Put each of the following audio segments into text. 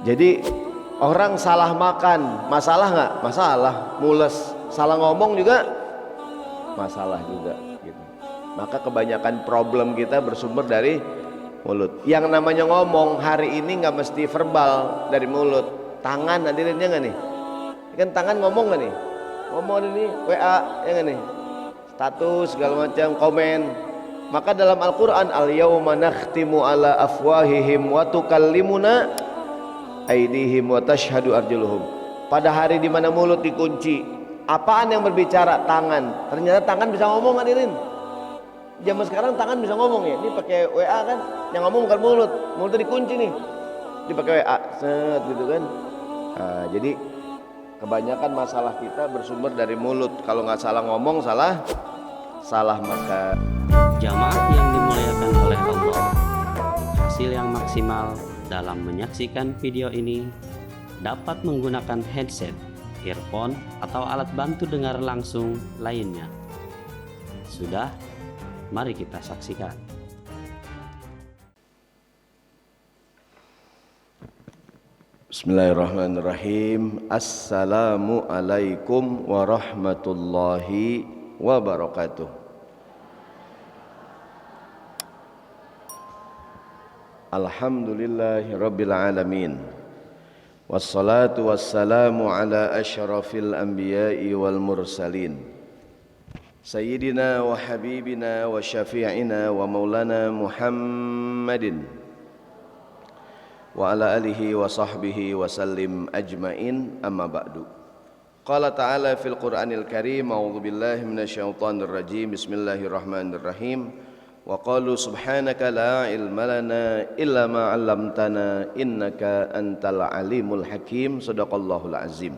Jadi orang salah makan, masalah nggak? Masalah. Mules, salah ngomong juga masalah juga. Gitu. Maka kebanyakan problem kita bersumber dari mulut. Yang namanya ngomong hari ini nggak mesti verbal dari mulut. Tangan hadirinnya nggak nih? Kan tangan ngomong nggak nih? Ngomong ini WA ya nggak nih? Status segala macam komen. Maka dalam Al-Quran al-yawma nakhtimu ala afwahihim wa tukallimuna aydihim wa tashhadu arjuluhum. Pada hari di mana mulut dikunci, apaan yang berbicara? Tangan. Ternyata tangan bisa ngomong hadirin. Zaman sekarang tangan bisa ngomong ya. Ini pakai WA kan, yang ngomong bukan mulut. Mulutnya dikunci nih. Dipakai WA, set gitu kan. Nah, jadi kebanyakan masalah kita bersumber dari mulut. Kalau nggak salah ngomong, salah makan. Jamaah yang dimuliakan oleh Allah, hasil yang maksimal dalam menyaksikan video ini dapat menggunakan headset, earphone, atau alat bantu dengar langsung lainnya. Sudah, mari kita saksikan. Bismillahirrahmanirrahim. Assalamualaikum warahmatullahi wabarakatuh. Alhamdulillahi rabbil alamin. Wassalatu wassalamu ala asyrafil anbiya'i wal mursalin. Sayyidina wa habibina wa syafi'ina wa maulana Muhammadin wa ala alihi wa sahbihi wa sallim ajmain, amma ba'du. Qala ta'ala fil Qur'anil Karim, a'udzu billahi minasyaitonir rajim. Bismillahirrahmanirrahim. Wa qalu subhanaka la ilma lana illa ma 'allamtana innaka antal alimul hakim. Shadaqallahul azim.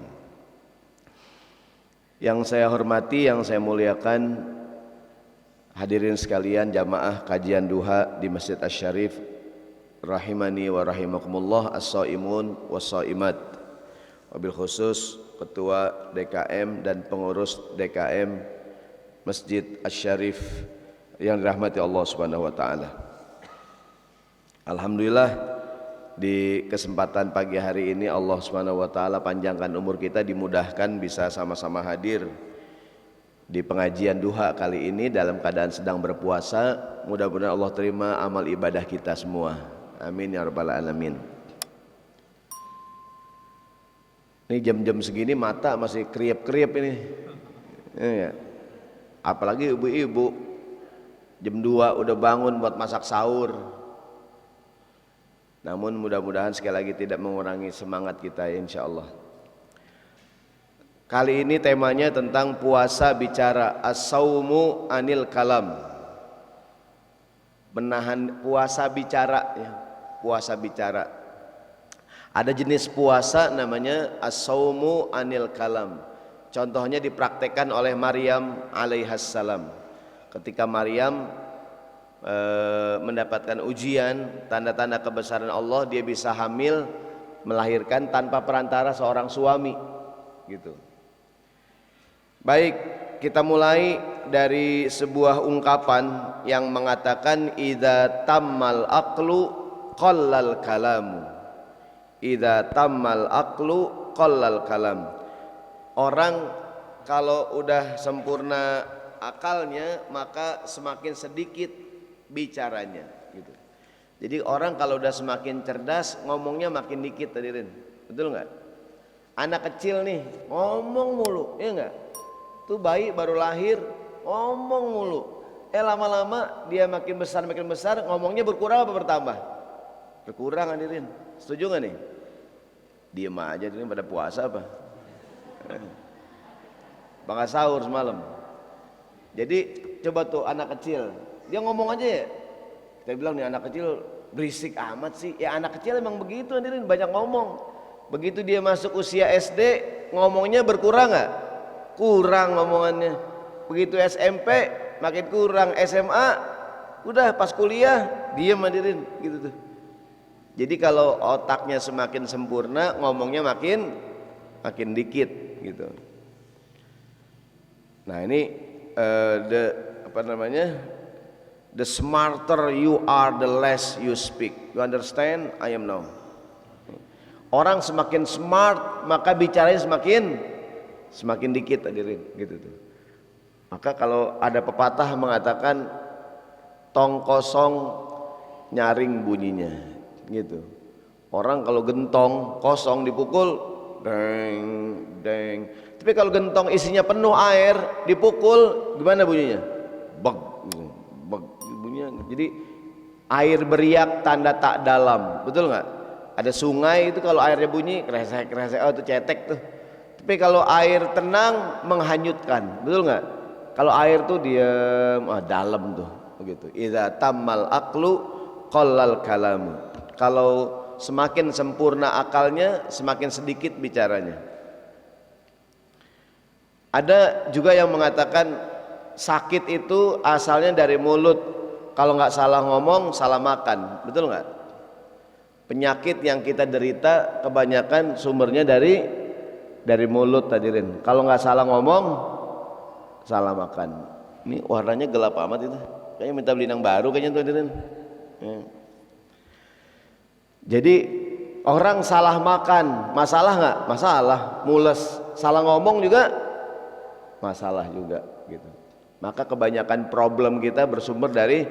Yang saya hormati, yang saya muliakan, hadirin sekalian jamaah kajian duha di Masjid Asy-Syarif rahimani wa rahimakumullah, as-shaimun was-shaimat, wabil khusus ketua DKM dan pengurus DKM Masjid Asy-Syarif yang dirahmati Allah Subhanahu wa taala. Alhamdulillah di kesempatan pagi hari ini Allah Subhanahu wa taala panjangkan umur kita, dimudahkan bisa sama-sama hadir di pengajian duha kali ini dalam keadaan sedang berpuasa. Mudah-mudahan Allah terima amal ibadah kita semua. Amin ya rabbal alamin. Ini jam-jam segini mata masih kriep-kriep ini. Ya. Apalagi ibu-ibu jam 2 udah bangun buat masak sahur. Namun mudah-mudahan sekali lagi tidak mengurangi semangat kita ya, insyaallah. Kali ini temanya tentang puasa bicara, as-saumu anil kalam. Menahan puasa bicara ya, puasa bicara. Ada jenis puasa namanya as-saumu anil kalam. Contohnya dipraktekkan oleh Maryam alaihassalam. Ketika Maryam mendapatkan ujian, tanda-tanda kebesaran Allah, dia bisa hamil, melahirkan tanpa perantara seorang suami, gitu. Baik, kita mulai dari sebuah ungkapan yang mengatakan idza tammal aqlu qallal kalamu. Idza tammal aqlu qallal kalam. Orang kalau udah sempurna akalnya maka semakin sedikit bicaranya, gitu. Jadi orang kalau udah semakin cerdas ngomongnya makin dikit, hadirin. Betul nggak? Anak kecil nih ngomong mulu, ya nggak? Tuh bayi baru lahir ngomong mulu. Lama-lama dia makin besar ngomongnya berkurang apa bertambah? Berkurang, hadirin. Setuju nggak nih? Diem aja, hadirin, pada puasa apa? Bangga sahur semalam. Jadi coba tuh anak kecil, dia ngomong aja ya. Kita bilang nih anak kecil berisik amat sih. Ya anak kecil emang begitu, hadirin, banyak ngomong. Begitu dia masuk usia SD, ngomongnya berkurang nggak? Kurang ngomongannya. Begitu SMP makin kurang, SMA udah pas kuliah diem, hadirin, gitu tuh. Jadi kalau otaknya semakin sempurna, ngomongnya makin dikit, gitu. Nah ini the smarter you are, the less you speak. You understand? I am now. Orang semakin smart maka bicaranya semakin dikit, hadirin, gitu tuh. Maka kalau ada pepatah mengatakan tong kosong nyaring bunyinya, gitu. Orang kalau gentong kosong dipukul deng deng. Tapi kalau gentong isinya penuh air dipukul gimana bunyinya? Beg, beg bunyinya. Jadi air beriak tanda tak dalam, betul nggak? Ada sungai itu kalau airnya bunyi kresek kresek, oh itu cetek tuh. Tapi kalau air tenang menghanyutkan, betul nggak? Kalau air tuh diam, dalam tuh, begitu. Idza tammal aqlu qallal kalamu. Kalau semakin sempurna akalnya, semakin sedikit bicaranya. Ada juga yang mengatakan sakit itu asalnya dari mulut. Kalau nggak salah ngomong, salah makan, betul nggak? Penyakit yang kita derita kebanyakan sumbernya dari mulut, hadirin. Kalau nggak salah ngomong, salah makan. Ini warnanya gelap amat itu. Kayaknya minta beli yang baru kayaknya tuh, hadirin. Ya. Jadi orang salah makan, masalah nggak? Masalah. Mules, salah ngomong juga masalah juga, gitu. Maka kebanyakan problem kita bersumber dari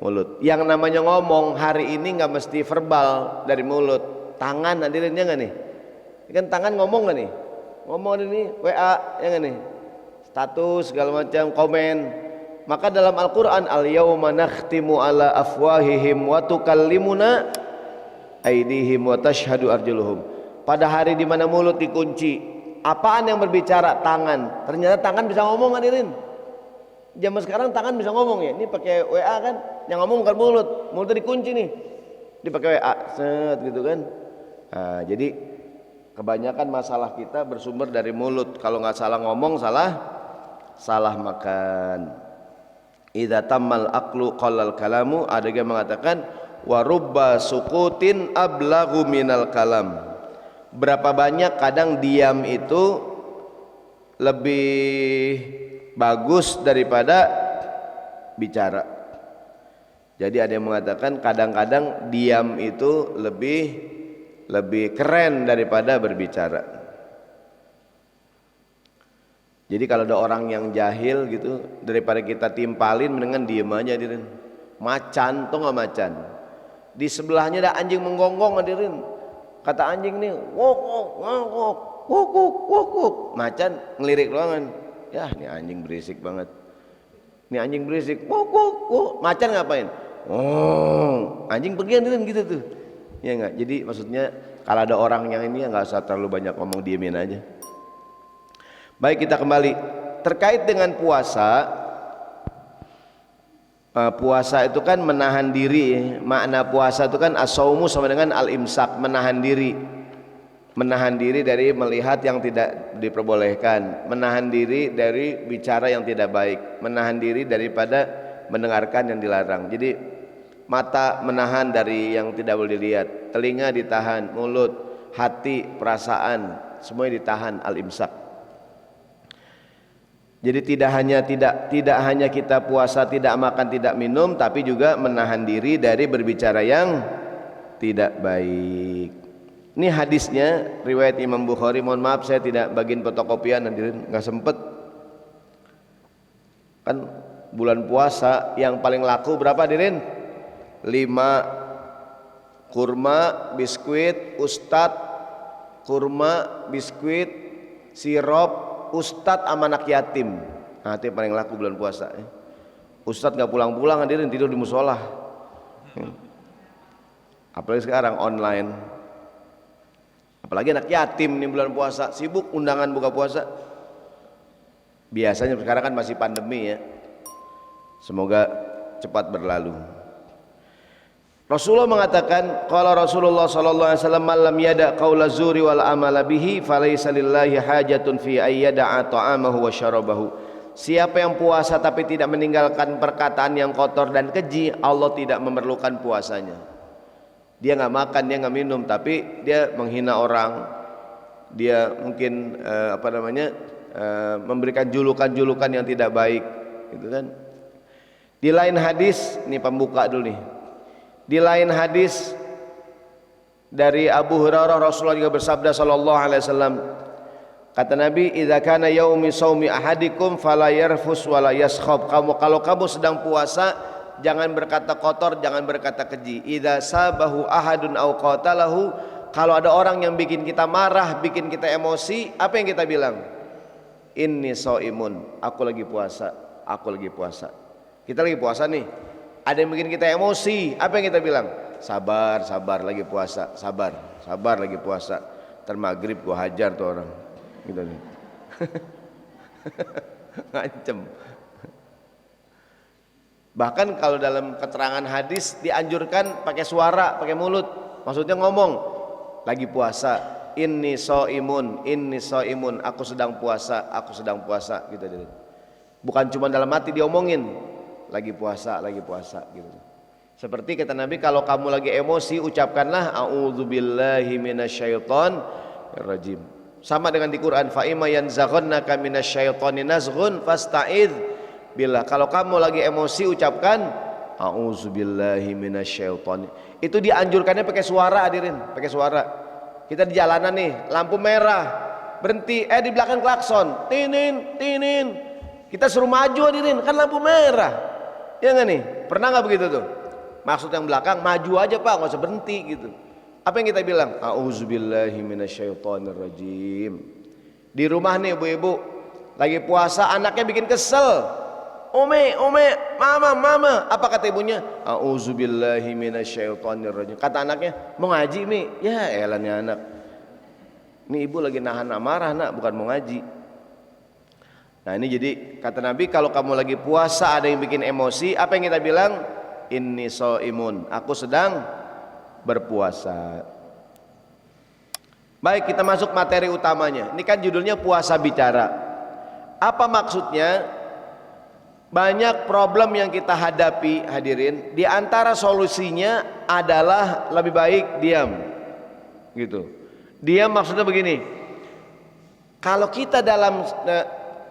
mulut. Yang namanya ngomong hari ini nggak mesti verbal dari mulut. Tangan, hadirin, ya nggak nih? Ini kan tangan ngomong nggak nih? Ngomong ini WA, ya nggak nih? Status segala macam, komen. Maka dalam Al-Quran, al-yawma nakhtimu ala afwahihim wa tukallimuna aydihim wa tashhadu arjuluhum. Pada hari di mana mulut dikunci, apaan yang berbicara? Tangan. Ternyata tangan bisa ngomong, hadirin. Zaman sekarang tangan bisa ngomong ya. Ini pakai WA kan, yang ngomong bukan mulut, mulutnya dikunci nih. Dipakai WA, set gitu kan. Nah, jadi kebanyakan masalah kita bersumber dari mulut. Kalau nggak salah ngomong, salah makan. Idza tammal aqlu qallal kalamu. Ada yang mengatakan wa rubba sukutin ablaghu minal kalam. Berapa banyak kadang diam itu lebih bagus daripada bicara. Jadi ada yang mengatakan kadang-kadang diam itu lebih keren daripada berbicara. Jadi kalau ada orang yang jahil gitu, daripada kita timpalin mendingan diem aja, hadirin. Macan, tau nggak macan? Di sebelahnya ada anjing menggonggong, hadirin. Kata anjing nih, wok wok wok wok wok wok wok. Macan ngelirik doang. Ya, ini anjing berisik banget. Ini anjing berisik. Wok wok wok. Macan ngapain? Oh, anjing pergi, hadirin, gitu tuh. Ya enggak? Jadi maksudnya kalau ada orang yang ini ya nggak usah terlalu banyak ngomong, diemin aja. Baik, kita kembali terkait dengan puasa. Puasa itu kan menahan diri. Makna puasa itu kan as-saumu sama dengan al-imsak, menahan diri. Menahan diri dari melihat yang tidak diperbolehkan, menahan diri dari bicara yang tidak baik, menahan diri daripada mendengarkan yang dilarang. Jadi mata menahan dari yang tidak boleh dilihat, telinga ditahan, mulut, hati, perasaan, semuanya ditahan, al-imsak. Jadi tidak hanya kita puasa tidak makan tidak minum, tapi juga menahan diri dari berbicara yang tidak baik. Ini hadisnya riwayat Imam Bukhari. Mohon maaf saya tidak bagiin fotokopian, hadirin, nggak sempet. Kan bulan puasa yang paling laku berapa, hadirin? 5 kurma, biskuit, ustad, kurma, biskuit, sirup, ustad sama anak yatim. Nah, itu yang paling laku bulan puasa. Ustad nggak pulang-pulang, hadirin, tidur di musola. Apalagi sekarang online. Apalagi anak yatim nih bulan puasa, sibuk undangan buka puasa. Biasanya sekarang kan masih pandemi ya. Semoga cepat berlalu. Rasulullah mengatakan, qala Rasulullah sallallahu alaihi wasallam, "Man lam yada qaula zuri wal amala bihi, falaysa lillahi hajatun fi ayyada'a ta'amahu wa syarabahu." Siapa yang puasa tapi tidak meninggalkan perkataan yang kotor dan keji, Allah tidak memerlukan puasanya. Dia nggak makan, dia nggak minum, tapi dia menghina orang, dia mungkin memberikan julukan-julukan yang tidak baik, gitu kan? Di lain hadis, ini pembuka dulu nih. Di lain hadis Dari Abu Hurairah, Rasulullah juga bersabda sallallahu alaihi wasallam, kata Nabi, idza kana yaumi shaumi ahadikum fala yarfus wala yaskhab. Kalau kamu sedang puasa, jangan berkata kotor, jangan berkata keji. Idza sabahu ahadun au qatalahu, kalau ada orang yang bikin kita marah, bikin kita emosi, apa yang kita bilang? Inni shaimun, aku lagi puasa, aku lagi puasa. Kita lagi puasa nih. Ada yang bikin kita emosi, apa yang kita bilang? Sabar, sabar, lagi puasa, sabar, sabar, lagi puasa. Ntar maghrib gua hajar tuh orang. Gitu nih. Ngancem. Bahkan kalau dalam keterangan hadis dianjurkan pakai suara, pakai mulut. Maksudnya ngomong, lagi puasa, inni shaimun, aku sedang puasa, aku sedang puasa, gitu. Bukan cuma dalam hati diomongin, lagi puasa gitu. Seperti kata Nabi, kalau kamu lagi emosi ucapkanlah a'udzubillahi minasyaitonirrajim. Sama dengan di Quran, fa imma yanzaghannaka minasyaitoni nazghun fasta'idz billah. Kalau kamu lagi emosi ucapkan a'udzubillahi minasyaitonir. Itu dianjurkannya pakai suara, hadirin, pakai suara. Kita di jalanan nih, lampu merah, berhenti, di belakang klakson, tinin, tinin. Kita suruh maju, hadirin, kan lampu merah. Ya enggak nih? Pernah enggak begitu tuh? Maksud yang belakang, maju aja Pak, enggak usah berhenti gitu. Apa yang kita bilang? A'udzubillahi minasyaitonirrajim. Di rumah nih ibu-ibu, lagi puasa, anaknya bikin kesel. Ome, mama. Apa kata ibunya? A'udzubillahi minasyaitonirrajim. Kata anaknya, mau ngaji Mi? Ya elah nih anak. Ini ibu lagi nahan amarah nak, bukan mau ngaji. Nah ini jadi kata Nabi, kalau kamu lagi puasa ada yang bikin emosi, apa yang kita bilang? Inni shaimun, aku sedang berpuasa. Baik, kita masuk materi utamanya. Ini kan judulnya puasa bicara. Apa maksudnya? Banyak problem yang kita hadapi, hadirin. Di antara solusinya adalah lebih baik diam. Gitu. Diam maksudnya begini. Kalau kita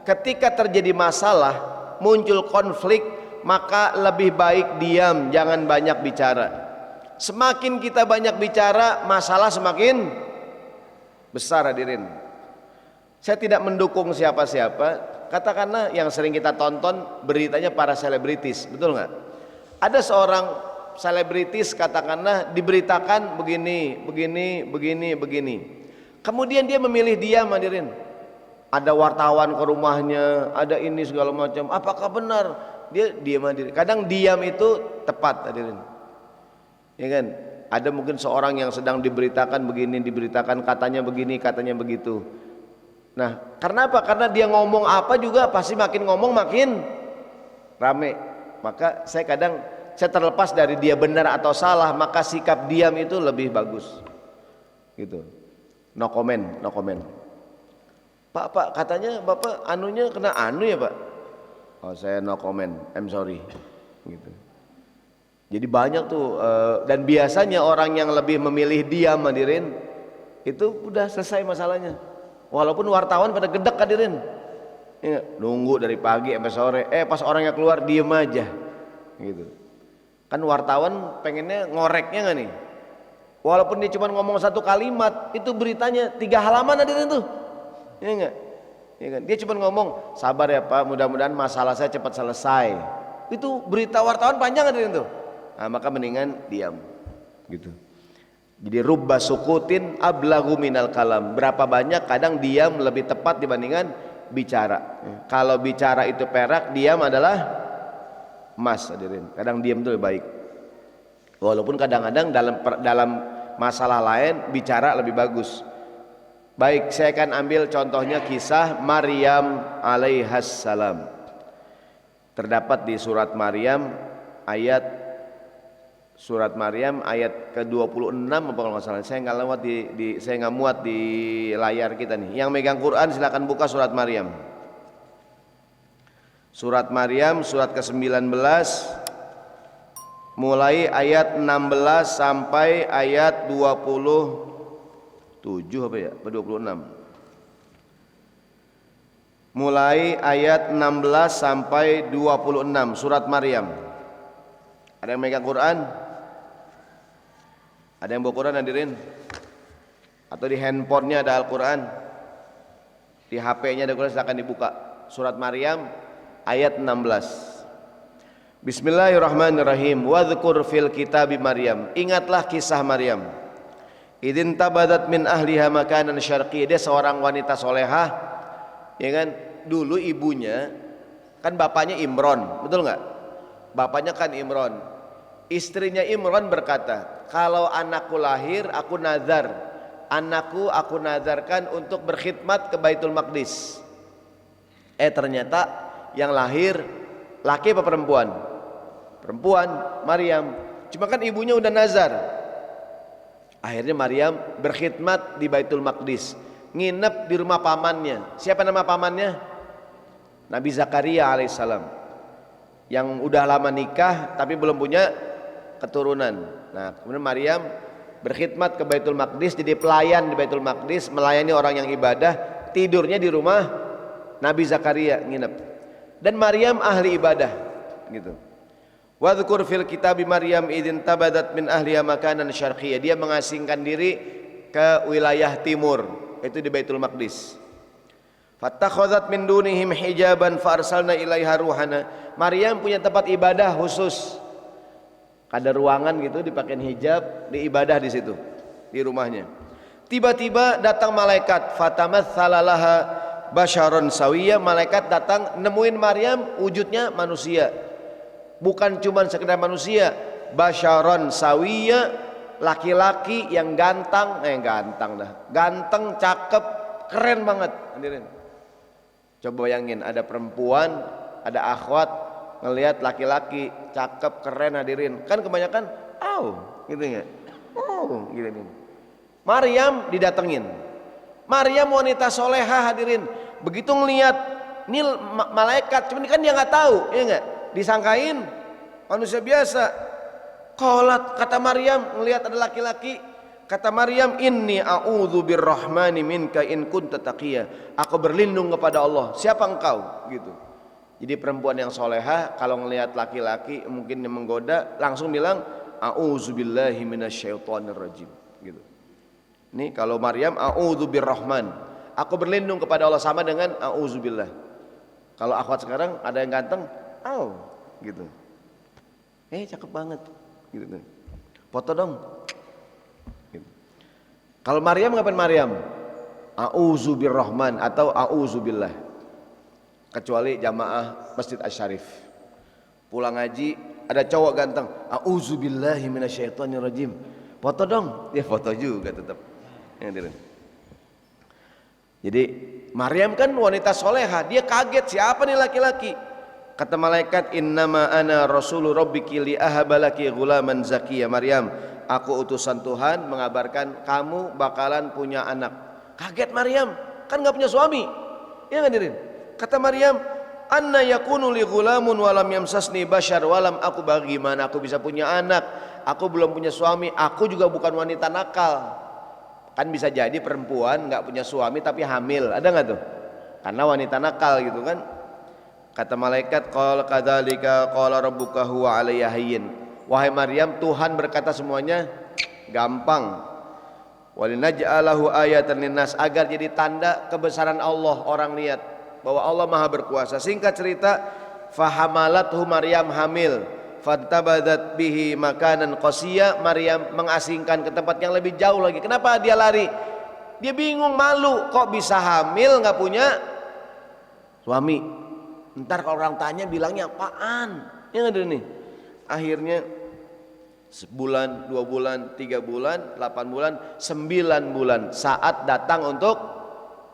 ketika terjadi masalah, muncul konflik, maka lebih baik diam, jangan banyak bicara. Semakin kita banyak bicara, masalah semakin besar, hadirin. Saya tidak mendukung siapa-siapa. Katakanlah yang sering kita tonton beritanya para selebritis, betul nggak? Ada seorang selebritis katakanlah diberitakan begini. Kemudian dia memilih diam, hadirin. Ada wartawan ke rumahnya, ada ini segala macam. Apakah benar? Dia diam, hadirin. Kadang diam itu tepat, hadirin. Ya kan? Ada mungkin seorang yang sedang diberitakan begini, diberitakan katanya begini, katanya begitu. Nah, karena apa? Karena dia ngomong apa juga pasti makin ngomong makin rame. Maka saya terlepas dari dia benar atau salah, maka sikap diam itu lebih bagus. Gitu. No comment. Pak, katanya Bapak anunya kena anu ya, Pak? Oh, saya no comment. I'm sorry. Gitu. Jadi banyak tuh dan biasanya orang yang lebih memilih diam, hadirin, itu udah selesai masalahnya. Walaupun wartawan pada gedek, hadirin, ya, nunggu dari pagi sampai sore, pas orangnya keluar diem aja, gitu. Kan wartawan pengennya ngoreknya nggak nih? Walaupun dia cuma ngomong satu kalimat, itu beritanya 3 halaman, hadirin tuh, ya nggak? Ya kan? Dia cuma ngomong, sabar ya Pak, mudah-mudahan masalah saya cepat selesai. Itu berita wartawan panjang, hadirin tuh. Nah, maka mendingan diam, gitu. Jadi rubba sukutin ablagu minal kalam. Berapa banyak kadang diam lebih tepat dibandingkan bicara. Kalau bicara itu perak, diam adalah emas, hadirin. Kadang diam itu lebih baik. Walaupun kadang-kadang dalam masalah lain bicara lebih bagus. Baik, saya akan ambil contohnya kisah Maryam alaihassalam. Terdapat di surat Maryam ayat ke-26 apa kalau nggak salah. Saya nggak muat di layar kita nih. Yang megang Quran silakan buka surat Maryam. Surat Maryam surat ke-19 mulai ayat 16 sampai ayat 27 apa ya? 26. Mulai ayat 16 sampai 26 surat Maryam. Ada yang megang Quran? Ada yang bawa Quran hadirin? Atau di handphonenya ada Al-Quran, di HP-nya ada Quran, silakan dibuka. Surat Maryam ayat 16. Bismillahirrahmanirrahim. Wadhkur fil kitabi Maryam. Ingatlah kisah Maryam. Idin tabadat min ahliha makanan syarqi. Dia seorang wanita solehah, ya kan? Dulu ibunya kan bapaknya Imron, betul nggak? Bapaknya kan Imron. Istrinya Imron berkata, kalau anakku lahir aku nazar, anakku aku nazarkan untuk berkhidmat ke Baitul Maqdis. Ternyata yang lahir laki apa perempuan? Perempuan, Maryam. Cuma kan ibunya udah nazar. Akhirnya Maryam berkhidmat di Baitul Maqdis, nginep di rumah pamannya. Siapa nama pamannya? Nabi Zakaria alaihissalam, yang udah lama nikah tapi belum punya keturunan. Nah, kemudian Maryam berkhidmat ke Baitul Maqdis, jadi pelayan di Baitul Maqdis, melayani orang yang ibadah, tidurnya di rumah Nabi Zakaria nginep. Dan Maryam ahli ibadah, gitu. Wadhkur fil kitabi Maryam idin tabadat min ahliha makanan syarqiyah. Dia mengasingkan diri ke wilayah timur, itu di Baitul Maqdis. Fattakhadhat min dunihim hijaban fa arsalna ilaiha ruhana. Maryam punya tempat ibadah khusus. Ada ruangan gitu, dipakein hijab, diibadah di situ, di rumahnya. Tiba-tiba datang malaikat, fatamatsala laha basyaron sawiyya. Malaikat datang nemuin Maryam wujudnya manusia. Bukan cuma sekedar manusia, basyaron sawiyya, laki-laki yang ganteng, ganteng, cakep, keren banget. Hadirin, coba bayangin, ada perempuan, ada akhwat ngelihat laki-laki cakep, keren, hadirin. Kan kebanyakan, gitu ya. Gitu. Maryam didatengin. Maryam wanita solehah, hadirin. Begitu ngelihat ini malaikat, cuman kan dia nggak tahu, ya nggak? Disangkain manusia biasa. Qalat, kata Maryam ngelihat ada laki-laki, kata Maryam, inni a'udzu birrahmani minka in kunta taqiyya. Aku berlindung kepada Allah. Siapa engkau? Gitu. Jadi perempuan yang solehah kalau ngelihat laki-laki mungkin yang menggoda, langsung bilang a'udzubillahi minasyaitonir rajim. Gitu. Nih kalau Maryam a'udzu birrahman, aku berlindung kepada Allah, sama dengan a'udzubillah. Kalau akhwat sekarang ada yang ganteng, gitu. Cakep banget, gitu. Foto dong. Gitu. Kalau Maryam ngapain Maryam? A'udzu birrahman atau a'udzubillah. Kecuali jamaah Masjid Asy-Syarif. Pulang ngaji ada cowok ganteng, a'udzubillahi minasyaitonirrajim. Foto dong. Ya foto juga tetap. Jadi Maryam kan wanita solehah, dia kaget siapa nih laki-laki. Kata malaikat, innama ana rasulu rabbiki li ahabalaki ghulaman zakiyya. Maryam, aku utusan Tuhan mengabarkan kamu bakalan punya anak. Kaget Maryam, kan gak punya suami, ya hadirin. Kata Maryam, anna yakunu li ghulamun walam yamsasni bashar walam aku, bagaimana aku bisa punya anak? Aku belum punya suami, aku juga bukan wanita nakal. Kan bisa jadi perempuan gak punya suami tapi hamil, ada gak tuh? Karena wanita nakal gitu kan. Kata malaikat, qala kadzalika qala rabbuka huwa alayya hayyin. Wahai Maryam, Tuhan berkata semuanya gampang. Walinaj'alahu ayatan linnas, agar jadi tanda kebesaran Allah, orang lihat bahwa Allah Maha berkuasa. Singkat cerita, fahamalathu, Maryam hamil, fantabadat bihi makanan qasiyya. Maryam mengasingkan ke tempat yang lebih jauh lagi. Kenapa dia lari? Dia bingung, malu, kok bisa hamil nggak punya suami. Ntar kalau orang tanya bilangnya apaan? Yang ada nih. Akhirnya sebulan, 2 bulan, 3 bulan, 8 bulan, 9 bulan saat datang untuk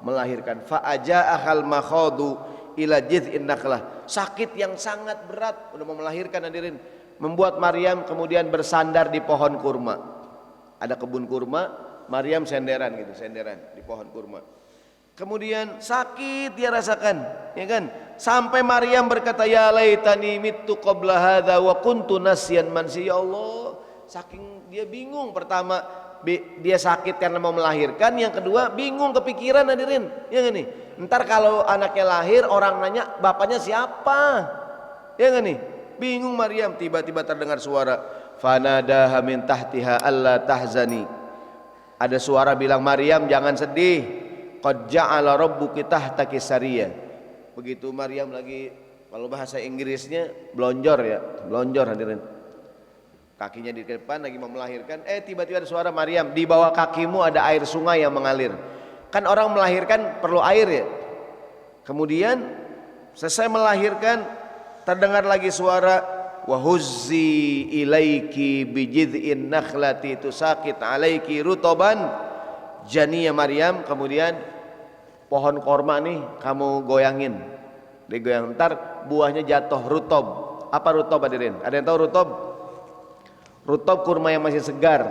melahirkan. Fa'aja'ahal makhadu ila jiz'in nakhlah. Sakit yang sangat berat, udah mau melahirkan hadirin, membuat Maryam kemudian bersandar di pohon kurma. Ada kebun kurma, Maryam senderan gitu, senderan di pohon kurma. Kemudian sakit dia rasakan, ya kan? Sampai Maryam berkata, ya laitani mittu qabla hadza wa kuntu nasyan mansiya. Ya Allah, saking dia bingung. Pertama dia sakit karena mau melahirkan, yang kedua bingung, kepikiran hadirin, ya kan nih? Ntar kalau anaknya lahir orang nanya bapaknya siapa, ya kan nih? Bingung Maryam. Tiba-tiba terdengar suara, fanadaha min tahtiha alla tahzani. Ada suara bilang, Maryam jangan sedih, qad ja'ala rabbuki tahtaki sariyya. Begitu Maryam lagi, kalau bahasa Inggrisnya blonjor ya, blonjor hadirin, kakinya di depan lagi mau melahirkan, tiba-tiba ada suara, Maryam di bawah kakimu ada air sungai yang mengalir. Kan orang melahirkan perlu air ya. Kemudian selesai melahirkan, terdengar lagi suara, wa huzzi ilaiki bijid'in nakhlati tusaqit alaiki rutoban janiyya. Maryam, kemudian pohon korma nih kamu goyangin, digoyang, ntar buahnya jatuh, rutob. Apa rutob hadirin? Ada yang tahu rutob? Rutob kurma yang masih segar.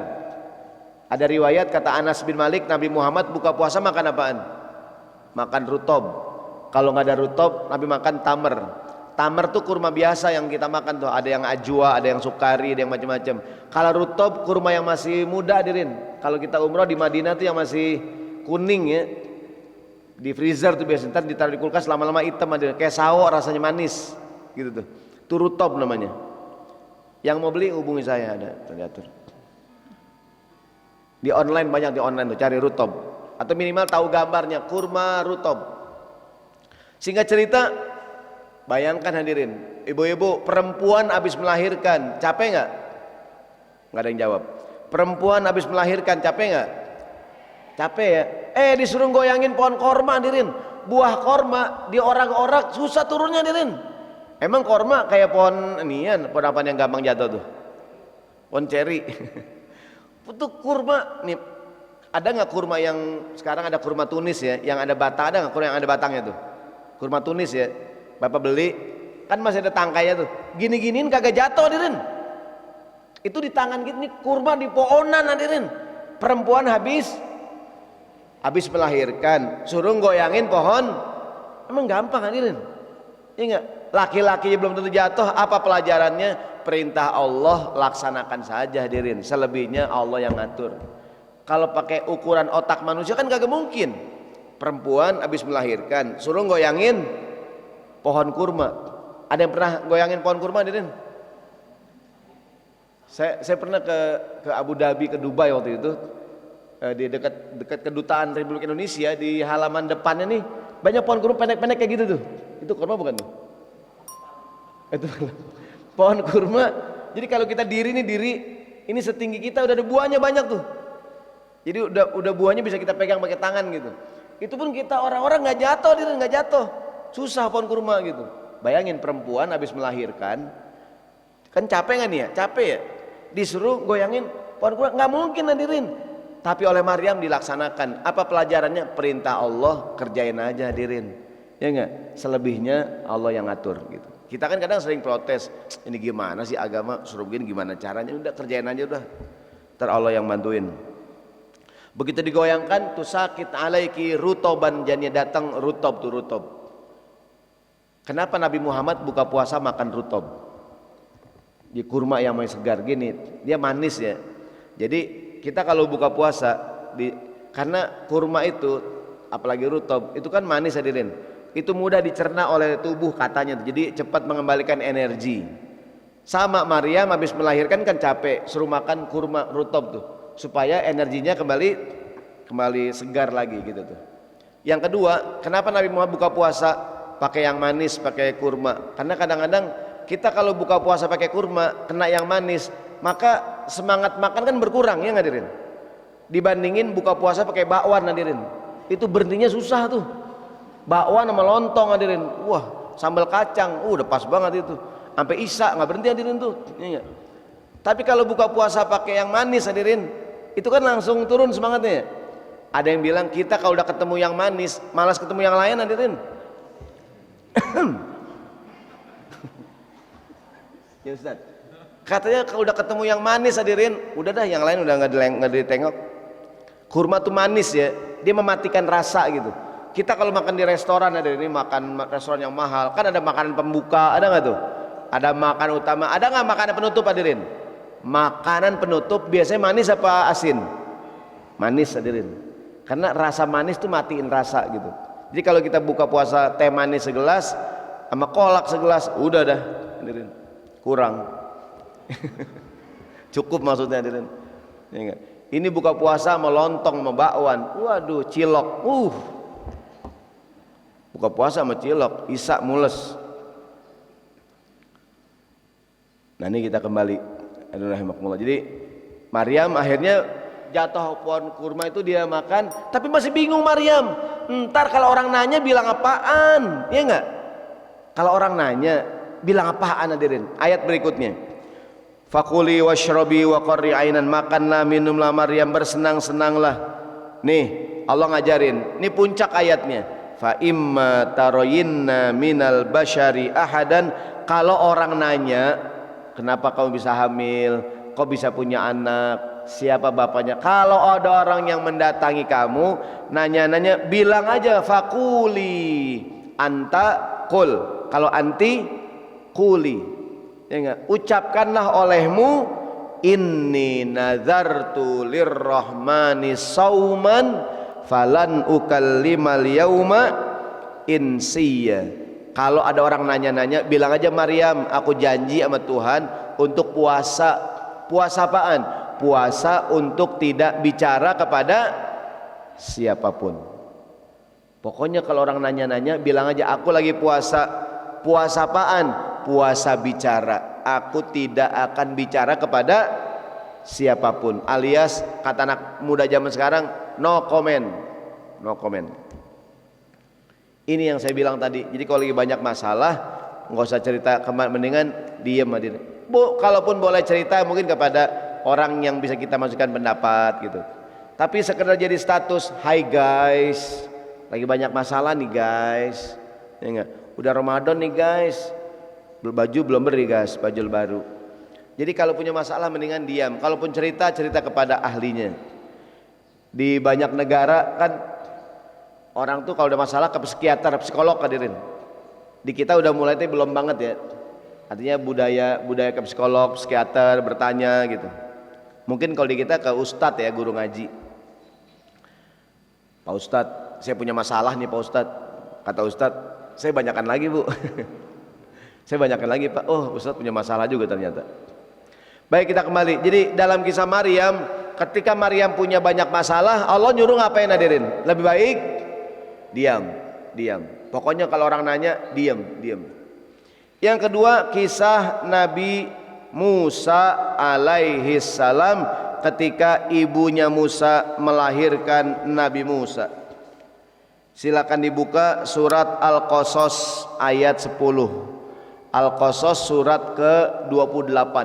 Ada riwayat kata Anas bin Malik, Nabi Muhammad buka puasa makan apaan? Makan rutob. Kalau nggak ada rutob, Nabi makan tamer. Tamer tuh kurma biasa yang kita makan tuh, ada yang ajwa, ada yang sukari, ada yang macam-macam. Kalau rutob kurma yang masih muda hadirin. Kalau kita umroh di Madinah tuh yang masih kuning ya, di freezer tuh biasanya, ntar ditaruh di kulkas lama-lama hitam hadirin, kayak sawo rasanya manis gitu tuh. Itu rutob namanya. Yang mau beli hubungi saya, ada terdiatur. Di online banyak, di online tuh cari rutob, atau minimal tahu gambarnya kurma rutob. Singkat cerita, bayangkan hadirin, ibu-ibu perempuan habis melahirkan, capek nggak? Nggak ada yang jawab. Perempuan habis melahirkan capek nggak? Capek ya. Disuruh goyangin pohon korma hadirin, buah korma diorak-orak susah turunnya hadirin. Emang korma kayak pohon inian, pohon apa yang gampang jatuh tuh? Pohon ceri. Itu kurma nih. Ada nggak kurma yang sekarang ada kurma Tunis ya, yang ada batang, ada nggak kurma yang ada batangnya tuh? Kurma Tunis ya, Bapak beli kan masih ada tangkainya tuh, gini-giniin kagak jatuh hadirin. Itu di tangan gini, kurma di pohonan hadirin. Perempuan habis melahirkan, suruh goyangin pohon, emang gampang hadirin? Iya nggak? Laki-laki belum tentu jatuh. Apa pelajarannya? Perintah Allah laksanakan saja hadirin, selebihnya Allah yang ngatur. Kalau pakai ukuran otak manusia kan kagak mungkin. Perempuan habis melahirkan suruh goyangin pohon kurma. Ada yang pernah goyangin pohon kurma hadirin? Saya pernah ke Abu Dhabi, ke Dubai waktu itu, di dekat kedutaan Republik Indonesia, di halaman depannya nih banyak pohon kurma pendek-pendek kayak gitu tuh. Itu kurma bukan tuh? Itu pohon kurma. Jadi kalau kita diri ini setinggi kita, udah ada buahnya banyak tuh. Jadi udah buahnya bisa kita pegang pakai tangan gitu. Itu pun kita orang-orang nggak jatuh, nggak jatuh, susah pohon kurma gitu. Bayangin perempuan habis melahirkan, kan capek nggak nih ya? Capek ya, disuruh goyangin pohon kurma, nggak mungkin hadirin. Tapi oleh Maryam dilaksanakan. Apa pelajarannya? Perintah Allah kerjain aja hadirin, ya nggak? Selebihnya Allah yang ngatur gitu. Kita kan kadang sering protes, ini gimana sih agama suruh begini, gimana caranya? Udah kerjain aja udah, ntar Allah yang bantuin. Begitu digoyangkan, tuh sakit alaiki rutoban, jannya datang rutob tuh rutob. Kenapa Nabi Muhammad buka puasa makan rutob? Di kurma yang masih segar gini, dia manis ya. Jadi kita kalau buka puasa, karena kurma itu, apalagi rutob, itu kan manis hadirin. Itu mudah dicerna oleh tubuh katanya, jadi cepat mengembalikan energi. Sama Maryam habis melahirkan kan capek, suruh makan kurma rutob tuh, supaya energinya kembali segar lagi gitu tuh. Yang kedua, kenapa Nabi Muhammad buka puasa pakai yang manis, pakai kurma? Karena kadang-kadang kita kalau buka puasa pakai kurma, kena yang manis, maka semangat makan kan berkurang, ya hadirin. Dibandingin buka puasa pakai bakwan hadirin, itu berhentinya susah tuh. Bakwan sama lontong hadirin, wah sambal kacang, udah pas banget itu. Sampai isya nggak berhenti hadirin tuh. Ya. Tapi kalau buka puasa pakai yang manis hadirin, itu kan langsung turun semangatnya. Ada yang bilang kita kalau udah ketemu yang manis, malas ketemu yang lain hadirin. Ya Ustaz, katanya kalau udah ketemu yang manis hadirin, udah dah yang lain udah nggak ditengok. Kurma tuh manis ya, dia mematikan rasa gitu. Kita kalau makan di restoran hadirin, ini makan restoran yang mahal, kan ada makanan pembuka, ada nggak tuh? Ada makanan utama, ada nggak makanan penutup hadirin? Makanan penutup biasanya manis apa asin? Manis hadirin, karena rasa manis tuh matiin rasa gitu. Jadi kalau kita buka puasa teh manis segelas sama kolak segelas, udah dah hadirin, kurang. Cukup maksudnya hadirin. Ya enggak? Ini buka puasa melontong, membakwan. Waduh, cilok. Buka puasa sama cilok, isak mules. Nah, ini kita kembali. Jadi Maryam akhirnya jatuh pohon kurma itu dia makan, tapi masih bingung Maryam. Ntar kalau orang nanya bilang apaan? Ya enggak? Kalau orang nanya bilang apaan hadirin? Ayat berikutnya. Fakuli washrobi wa qarri ainan, makanlah minumlah Maryam, bersenang-senanglah. Nih Allah ngajarin, ini puncak ayatnya. Fa imma taroyinna minal basyari ahadan, kalau orang nanya kenapa kamu bisa hamil, kok bisa punya anak, siapa bapaknya, kalau ada orang yang mendatangi kamu nanya-nanya, bilang aja fakuli anta kul, kalau anti kuli, ya enggak? Ucapkanlah olehmu, inni nazartu lirrahmani sauman falan ukallimal yauma insiya. Kalau ada orang nanya-nanya, bilang aja Maryam, aku janji sama Tuhan untuk puasa. Puasa apaan? Puasa untuk tidak bicara kepada siapapun. Pokoknya kalau orang nanya-nanya, bilang aja aku lagi puasa. Puasa apaan? Puasa bicara. Aku tidak akan bicara kepada siapapun. Alias kata anak muda zaman sekarang, no comment. No comment. Ini yang saya bilang tadi. Jadi kalau lagi banyak masalah, nggak usah cerita, mendingan diem aja. Kalaupun boleh cerita mungkin kepada orang yang bisa kita masukkan pendapat gitu. Tapi sekedar jadi status, hai guys, lagi banyak masalah nih guys. Ya enggak? Udah Ramadan nih guys, baju belum beri guys, baju baru. Jadi kalau punya masalah mendingan diam. Kalaupun cerita, cerita kepada ahlinya. Di banyak negara kan orang tuh kalau ada masalah ke psikiater, psikolog hadirin. Di kita udah mulai belum banget ya. Artinya budaya ke psikolog, psikiater, bertanya gitu. Mungkin kalau di kita ke ustadz ya, guru ngaji. Pak Ustadz, saya punya masalah nih Pak Ustadz. Kata Ustadz, saya banyakkan lagi Bu. Saya banyakkan lagi Pak. Oh Ustadz punya masalah juga ternyata. Baik, kita kembali. Jadi dalam kisah Maryam, ketika Maryam punya banyak masalah, Allah nyuruh ngapain hadirin? Lebih baik diam. Pokoknya kalau orang nanya, diam. Yang kedua, kisah Nabi Musa alaihi salam ketika ibunya Musa melahirkan Nabi Musa. Silakan dibuka surat Al-Qasas ayat 10. Al-Qasas surat ke-28.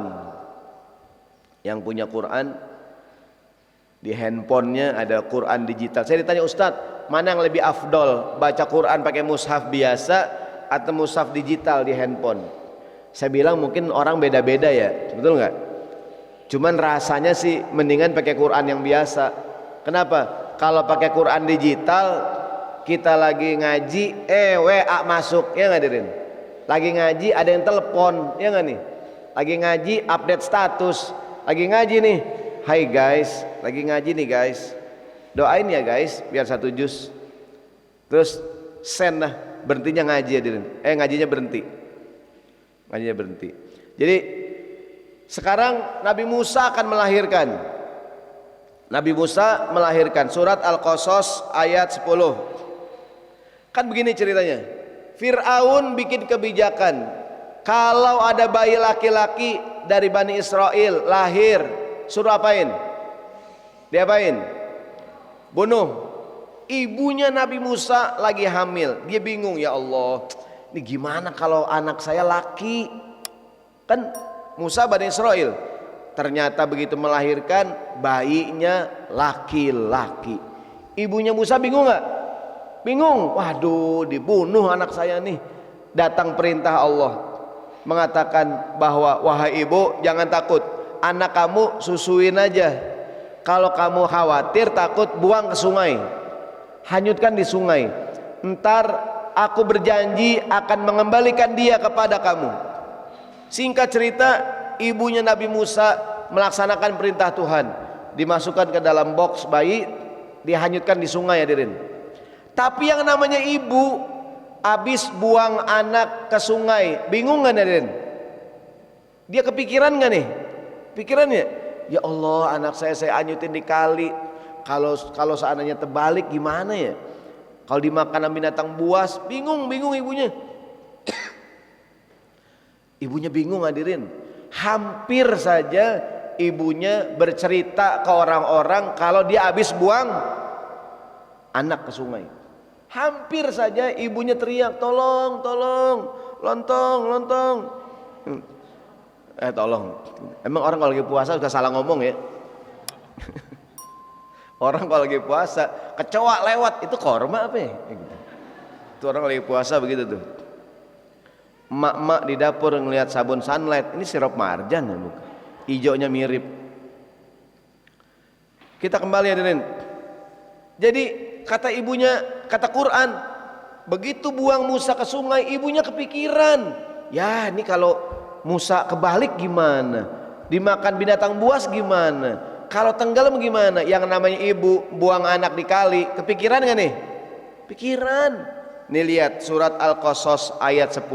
Yang punya Quran di handphonenya ada Quran digital. Saya ditanya Ustadz, mana yang lebih afdol, baca Quran pakai mushaf biasa atau mushaf digital di handphone? Saya bilang mungkin orang beda-beda ya, betul nggak? Cuman rasanya sih mendingan pakai Quran yang biasa. Kenapa? Kalau pakai Quran digital, kita lagi ngaji, WA masuk, ya nggak hadirin? Lagi ngaji ada yang telepon, ya nggak nih? Lagi ngaji update status. Lagi ngaji nih, hai guys, lagi ngaji nih guys, doain ya guys biar 1 juz. Terus send lah, berhentinya ngaji hadirin. Ngajinya berhenti. Jadi sekarang Nabi Musa akan melahirkan. Nabi Musa melahirkan, surat Al-Qasas ayat 10. Kan begini ceritanya, Fir'aun bikin kebijakan, kalau ada bayi laki-laki dari Bani Israel lahir, suruh apain? Diapain? Bunuh. Ibunya Nabi Musa lagi hamil. Dia bingung, ya Allah, ini gimana kalau anak saya laki? Kan Musa Bani Israel. Ternyata begitu melahirkan bayinya laki-laki. Ibunya Musa bingung gak? Bingung. Waduh, dibunuh anak saya nih. Datang perintah Allah mengatakan bahwa wahai ibu jangan takut, anak kamu susuin aja. Kalau kamu khawatir takut, buang ke sungai, hanyutkan di sungai. Ntar aku berjanji akan mengembalikan dia kepada kamu. Singkat cerita, ibunya Nabi Musa melaksanakan perintah Tuhan, dimasukkan ke dalam box bayi, dihanyutkan di sungai hadirin. Tapi yang namanya ibu habis buang anak ke sungai, bingung gak hadirin? Dia kepikiran gak nih? pikirannya, ya Allah anak saya anyutin di kali, kalau seandainya terbalik gimana ya, kalau dimakan binatang buas, bingung ibunya. Ibunya bingung hadirin. Hampir saja ibunya bercerita ke orang-orang kalau dia habis buang anak ke sungai. Hampir saja ibunya teriak, tolong, lontong. Tolong. Emang orang kalau lagi puasa suka salah ngomong ya? Orang kalau lagi puasa, kecoa lewat, itu korma apa ya? Gitu. Itu orang lagi puasa begitu tuh. Emak-emak di dapur ngelihat sabun Sunlight, ini sirup marjan ya bukan? Hijaunya mirip. Kita kembali hadirin. Jadi kata ibunya, kata Quran, begitu buang Musa ke sungai, ibunya kepikiran, ya ini kalau Musa kebalik gimana? Dimakan binatang buas gimana? Kalau tenggelam gimana? Yang namanya ibu buang anak di kali, kepikiran gak nih? Pikiran. Nih lihat surat Al-Qasas ayat 10.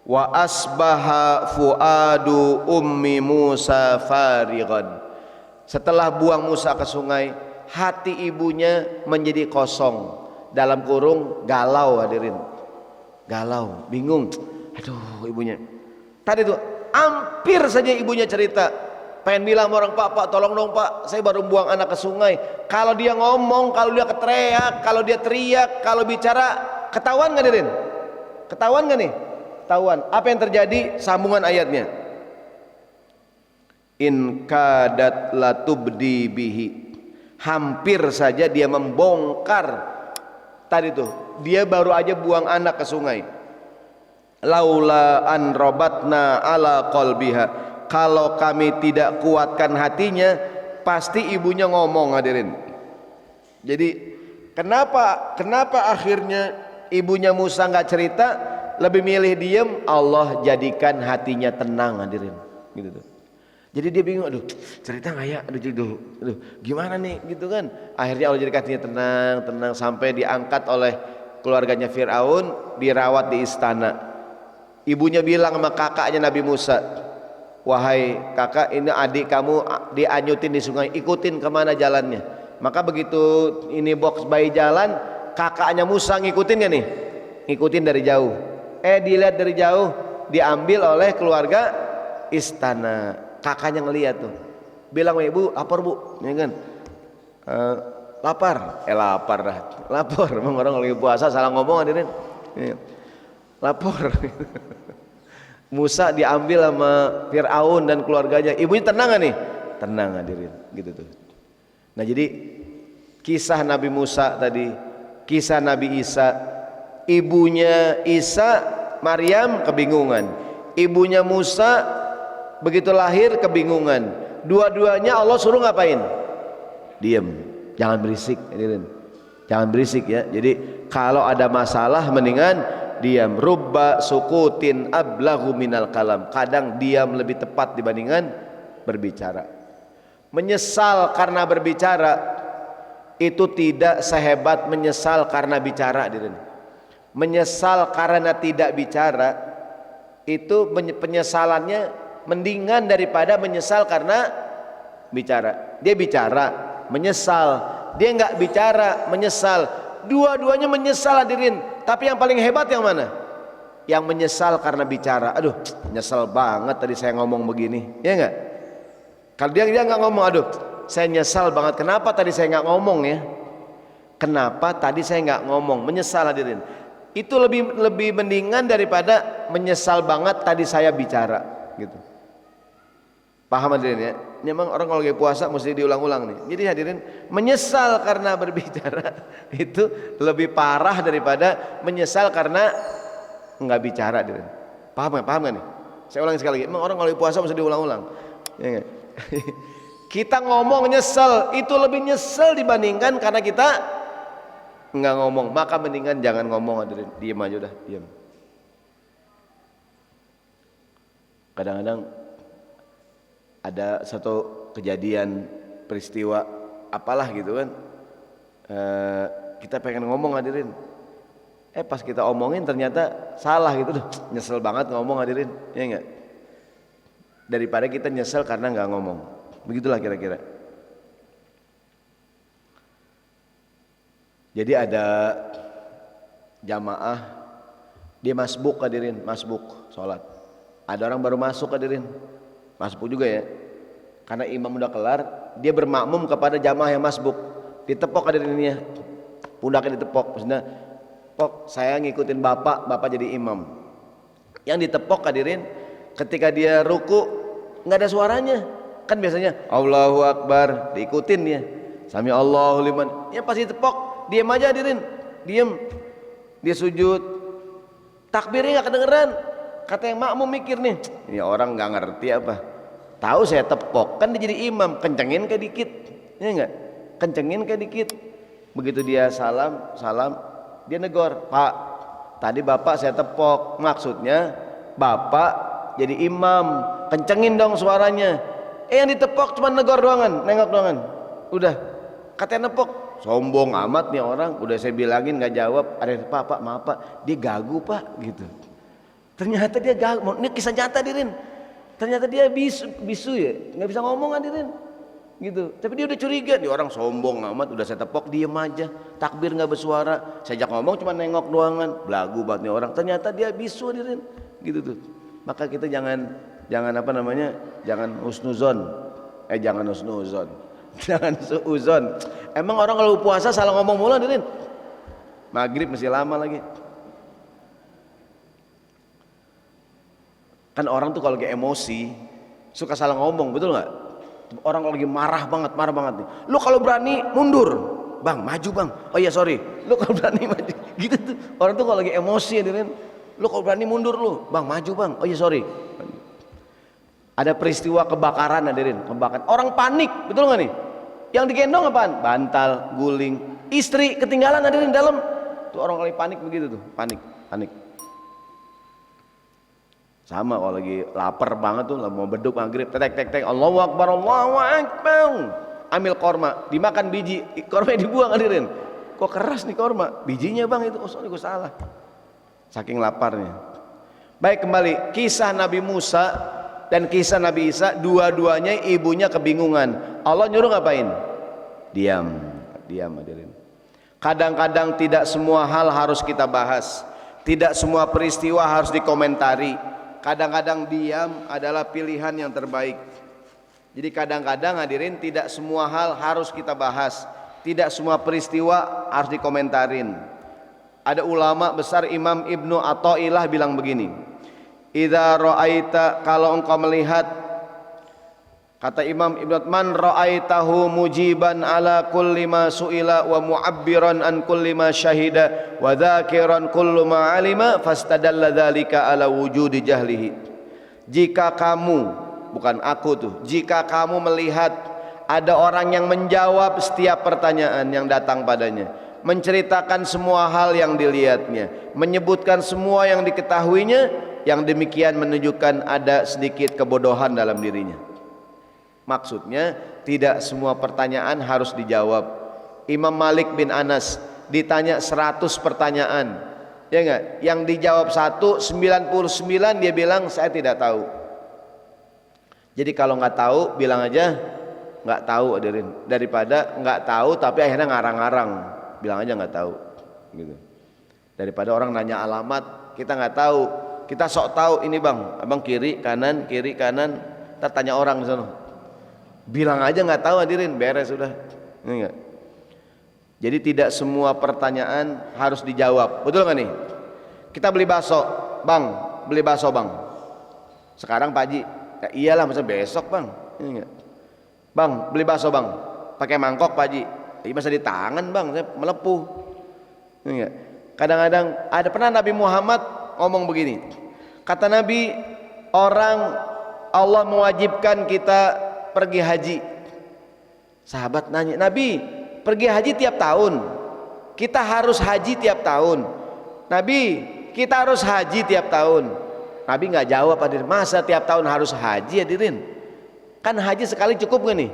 Wa asbaha fuadu ummi Musa farighan. Setelah buang Musa ke sungai, hati ibunya menjadi kosong. Dalam kurung galau hadirin. Galau, bingung. Aduh ibunya. Tadi tuh hampir saja ibunya cerita, pengen bilang sama orang, Pak tolong dong Pak, saya baru buang anak ke sungai. Kalau dia ngomong, kalau dia keteriak, kalau dia teriak, kalau bicara, ketahuan gak hadirin? Ketahuan gak nih? Ketahuan. Apa yang terjadi? Sambungan ayatnya. In kadat latubdi bihi. Hampir saja dia membongkar. Tadi tuh, dia baru aja buang anak ke sungai. Laula an robatna ala qalbiha. Kalau kami tidak kuatkan hatinya, pasti ibunya ngomong hadirin. Jadi kenapa akhirnya ibunya Musa nggak cerita, lebih milih diem? Allah jadikan hatinya tenang hadirin, gitu tuh. Jadi dia bingung, aduh cerita nggak ya, aduh gimana nih, gitu kan. Akhirnya Allah jadikan hatinya tenang sampai diangkat oleh keluarganya Fir'aun, dirawat di istana. Ibunya bilang sama kakaknya Nabi Musa, wahai kakak, ini adik kamu dianyutin di sungai, ikutin kemana jalannya. Maka begitu ini box bayi jalan, kakaknya Musa ngikutin gak nih? Ngikutin dari jauh. Dilihat dari jauh, diambil oleh keluarga istana. Kakaknya ngelihat tuh, bilang, ibu lapar bu, ya kan? Lapar dah, lapar. Emang orang lagi puasa salah ngomong hadirin. Lapor. Musa diambil sama Fir'aun dan keluarganya. Ibunya tenang gak nih? Tenang hadirin, gitu tuh. Nah jadi kisah Nabi Musa tadi, kisah Nabi Isa, ibunya Isa, Maryam kebingungan, ibunya Musa begitu lahir kebingungan. Dua-duanya Allah suruh ngapain? Diam, jangan berisik hadirin. Jangan berisik ya. Jadi kalau ada masalah mendingan diam. Rubba sukutin ablahu minal kalam. Kadang diam lebih tepat dibandingkan berbicara. Menyesal karena berbicara itu tidak sehebat menyesal karena bicara. Menyesal karena tidak bicara itu penyesalannya mendingan daripada menyesal karena bicara. Dia bicara menyesal, dia nggak bicara menyesal. Dua-duanya menyesal hadirin. Tapi yang paling hebat yang mana? Yang menyesal karena bicara. Aduh, nyesel banget tadi saya ngomong begini, ya enggak? Kalau dia nggak ngomong, aduh, saya nyesal banget. Kenapa tadi saya nggak ngomong ya? Kenapa tadi saya nggak ngomong? Menyesal hadirin. Itu lebih mendingan daripada menyesal banget tadi saya bicara, gitu. Paham hadirin ya? Ini memang orang kalau lagi puasa mesti diulang-ulang nih. Jadi hadirin, menyesal karena berbicara itu lebih parah daripada menyesal karena nggak bicara hadirin. Paham nggak nih? Saya ulangi sekali lagi. Memang orang kalau lagi puasa mesti diulang-ulang. Ya, kita ngomong nyesel itu lebih nyesel dibandingkan karena kita nggak ngomong. Maka mendingan jangan ngomong hadirin. Diam aja udah, diam. Kadang-kadang ada satu kejadian peristiwa apalah gitu kan, kita pengen ngomong hadirin, pas kita omongin ternyata salah gitu, nyesel banget ngomong hadirin, ya enggak? daripada kita nyesel karena nggak ngomong. Begitulah kira-kira. Jadi ada jamaah, dia masbuk hadirin, masbuk sholat. Ada orang baru masuk hadirin, masbuk juga ya. Karena imam udah kelar, dia bermakmum kepada jamaah yang masbuk. Ditepok hadirin ini ya, pundaknya ditepok. Maksudnya, pok saya ngikutin bapak jadi imam. Yang ditepok hadirin, ketika dia ruku nggak ada suaranya. Kan biasanya Allahu Akbar, diikutin dia. Sami Allahu liman. Ya pasti ditepok, diam aja hadirin, diam. Dia sujud, takbirnya nggak kedengeran. Kata yang makmum mikir nih, ini orang nggak ngerti apa. Tahu saya tepok, kan dia jadi imam, kencengin kayak dikit, ya nggak? Kencengin kayak dikit. Begitu dia salam, dia negor, Pak, tadi bapak saya tepok, maksudnya bapak jadi imam, kencengin dong suaranya. Yang ditepok cuma negor doangan, nengok doangan, udah. Katanya nepok, sombong amat nih orang. Udah saya bilangin nggak jawab. Ada pak maaf pak, dia gagu pak gitu. Ternyata dia gagu. Ini kisah nyata hadirin. Ternyata dia bisu ya, nggak bisa ngomong hadirin gitu. Tapi dia udah curiga, nih orang sombong amat. Udah saya tepok, diem aja, takbir nggak bersuara. Saya ajak ngomong cuma nengok doangan, belagu banget nih orang. Ternyata dia bisu hadirin gitu tuh. Maka kita jangan apa namanya, jangan husnuzon, jangan husnuzon, jangan suuzon. Emang orang kalau puasa salah ngomong mulu hadirin, maghrib masih lama lagi. Kan orang tuh kalau lagi emosi suka salah ngomong, betul nggak? Orang kalau lagi marah banget nih. Lu kalau berani mundur, bang, maju bang. Oh iya sorry. Lu kalau berani maju, gitu tuh. Orang tuh kalau lagi emosi hadirin, lu kalau berani mundur lu, bang, maju bang. Oh iya sorry. Ada peristiwa kebakaran hadirin, kebakaran. Orang panik, betul nggak nih? Yang digendong apaan? Bantal, guling. Istri ketinggalan hadirin dalam. Tuh orang kalau panik begitu tuh, panik. Sama kalau lagi lapar banget tuh, mau beduk maghrib, tek Allahu Akbar, ambil korma, dimakan biji, kormanya dibuang hadirin. Kok keras nih korma? Bijinya bang itu, oh sorry gue salah, saking laparnya. Baik, kembali kisah Nabi Musa dan kisah Nabi Isa, dua-duanya ibunya kebingungan. Allah nyuruh ngapain? Diam hadirin. Kadang-kadang tidak semua hal harus kita bahas, tidak semua peristiwa harus dikomentari. Kadang-kadang diam adalah pilihan yang terbaik. Jadi kadang-kadang hadirin, tidak semua hal harus kita bahas, tidak semua peristiwa harus dikomentarin. Ada ulama besar Imam Ibnu Athaillah bilang begini, idza ra'aita, kalau engkau melihat, kata Imam Ibnu, man ra'aitahu mujiban ala kulli ma su'ila wa mu'abbiran an kulli ma syahida wa dzakiran kullu ma alima fastadalla dzalika ala wujudi jahlihi. Jika kamu, bukan aku tuh, jika kamu melihat ada orang yang menjawab setiap pertanyaan yang datang padanya, menceritakan semua hal yang dilihatnya, menyebutkan semua yang diketahuinya, yang demikian menunjukkan ada sedikit kebodohan dalam dirinya. Maksudnya tidak semua pertanyaan harus dijawab. Imam Malik bin Anas ditanya 100 pertanyaan, ya enggak? Yang dijawab 99 dia bilang saya tidak tahu. Jadi kalau nggak tahu bilang aja nggak tahu hadirin, daripada nggak tahu tapi akhirnya ngarang-ngarang, bilang aja nggak tahu gitu. Daripada orang nanya alamat kita nggak tahu, kita sok tahu ini bang, abang kiri kanan, ntar tanya orang di sana. Bilang aja nggak tahu hadirin, beres sudah. Enggak. Jadi tidak semua pertanyaan harus dijawab, betul nggak nih? Kita beli bakso, bang, beli bakso bang. Sekarang Pak Haji, ya iyalah masa besok bang. Enggak. Bang, beli bakso bang, pakai mangkok Pak Haji. Ya masa di tangan bang, saya melepuh. Enggak. Kadang-kadang ada, pernah Nabi Muhammad ngomong begini. Kata Nabi, orang Allah mewajibkan kita pergi haji. Sahabat nanya, Nabi pergi haji tiap tahun, kita harus haji tiap tahun. Nabi, kita harus haji tiap tahun. Nabi nggak jawab hadirin, masa tiap tahun harus haji hadirin? Kan haji sekali cukup gak nih?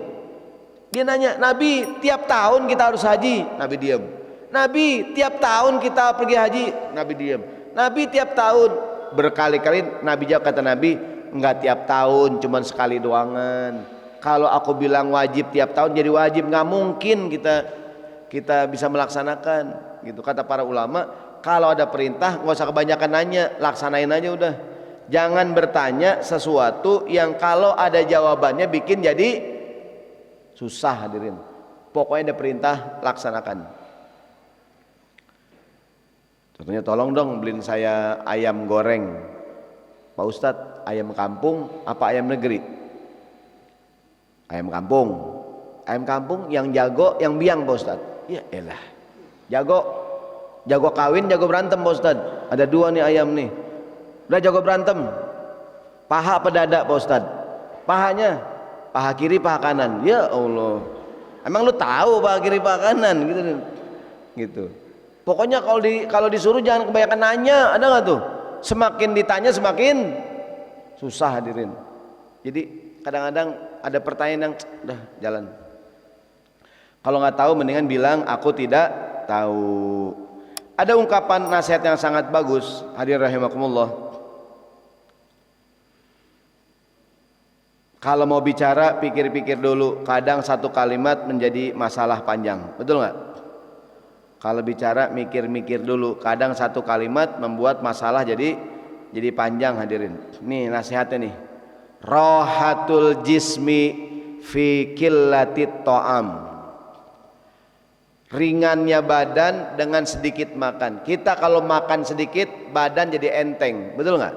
Dia nanya, Nabi tiap tahun kita harus haji. Nabi diam. Nabi tiap tahun kita pergi haji. Nabi diam. Nabi tiap tahun, berkali-kali Nabi jawab, kata Nabi, enggak tiap tahun, cuman sekali doangan. Kalau aku bilang wajib tiap tahun jadi wajib, nggak mungkin kita bisa melaksanakan gitu. Kata para ulama, kalau ada perintah nggak usah kebanyakan nanya, laksanain aja udah. Jangan bertanya sesuatu yang kalau ada jawabannya bikin jadi susah. Hadirin, pokoknya ada perintah laksanakan. Contohnya, tolong dong beliin saya ayam goreng. Pak Ustadz, ayam kampung apa ayam negeri? Ayam kampung. Ayam kampung yang jago, yang biang Pak Ustadz. Ya elah, jago kawin, jago berantem Pak Ustadz. Ada 2 nih ayam nih, udah jago berantem. Paha apa dada Pak Ustadz? Pahanya, paha kiri paha kanan. Ya Allah, emang lu tahu paha kiri paha kanan gitu. Pokoknya kalau disuruh jangan kebanyakan nanya. Ada nggak tuh? Semakin ditanya semakin susah. Hadirin, jadi kadang-kadang ada pertanyaan yang udah jalan. Kalau nggak tahu mendingan bilang aku tidak tahu. Ada ungkapan nasihat yang sangat bagus, hadirin rahimakumullah. Kalau mau bicara pikir-pikir dulu. Kadang satu kalimat menjadi masalah panjang, betul nggak? Kalau bicara mikir-mikir dulu. Kadang satu kalimat membuat masalah jadi panjang. Hadirin, nih nasihatnya nih. Rohatul jismi fi qillatit ta'am. Ringannya badan dengan sedikit makan. Kita kalau makan sedikit badan jadi enteng, betul nggak?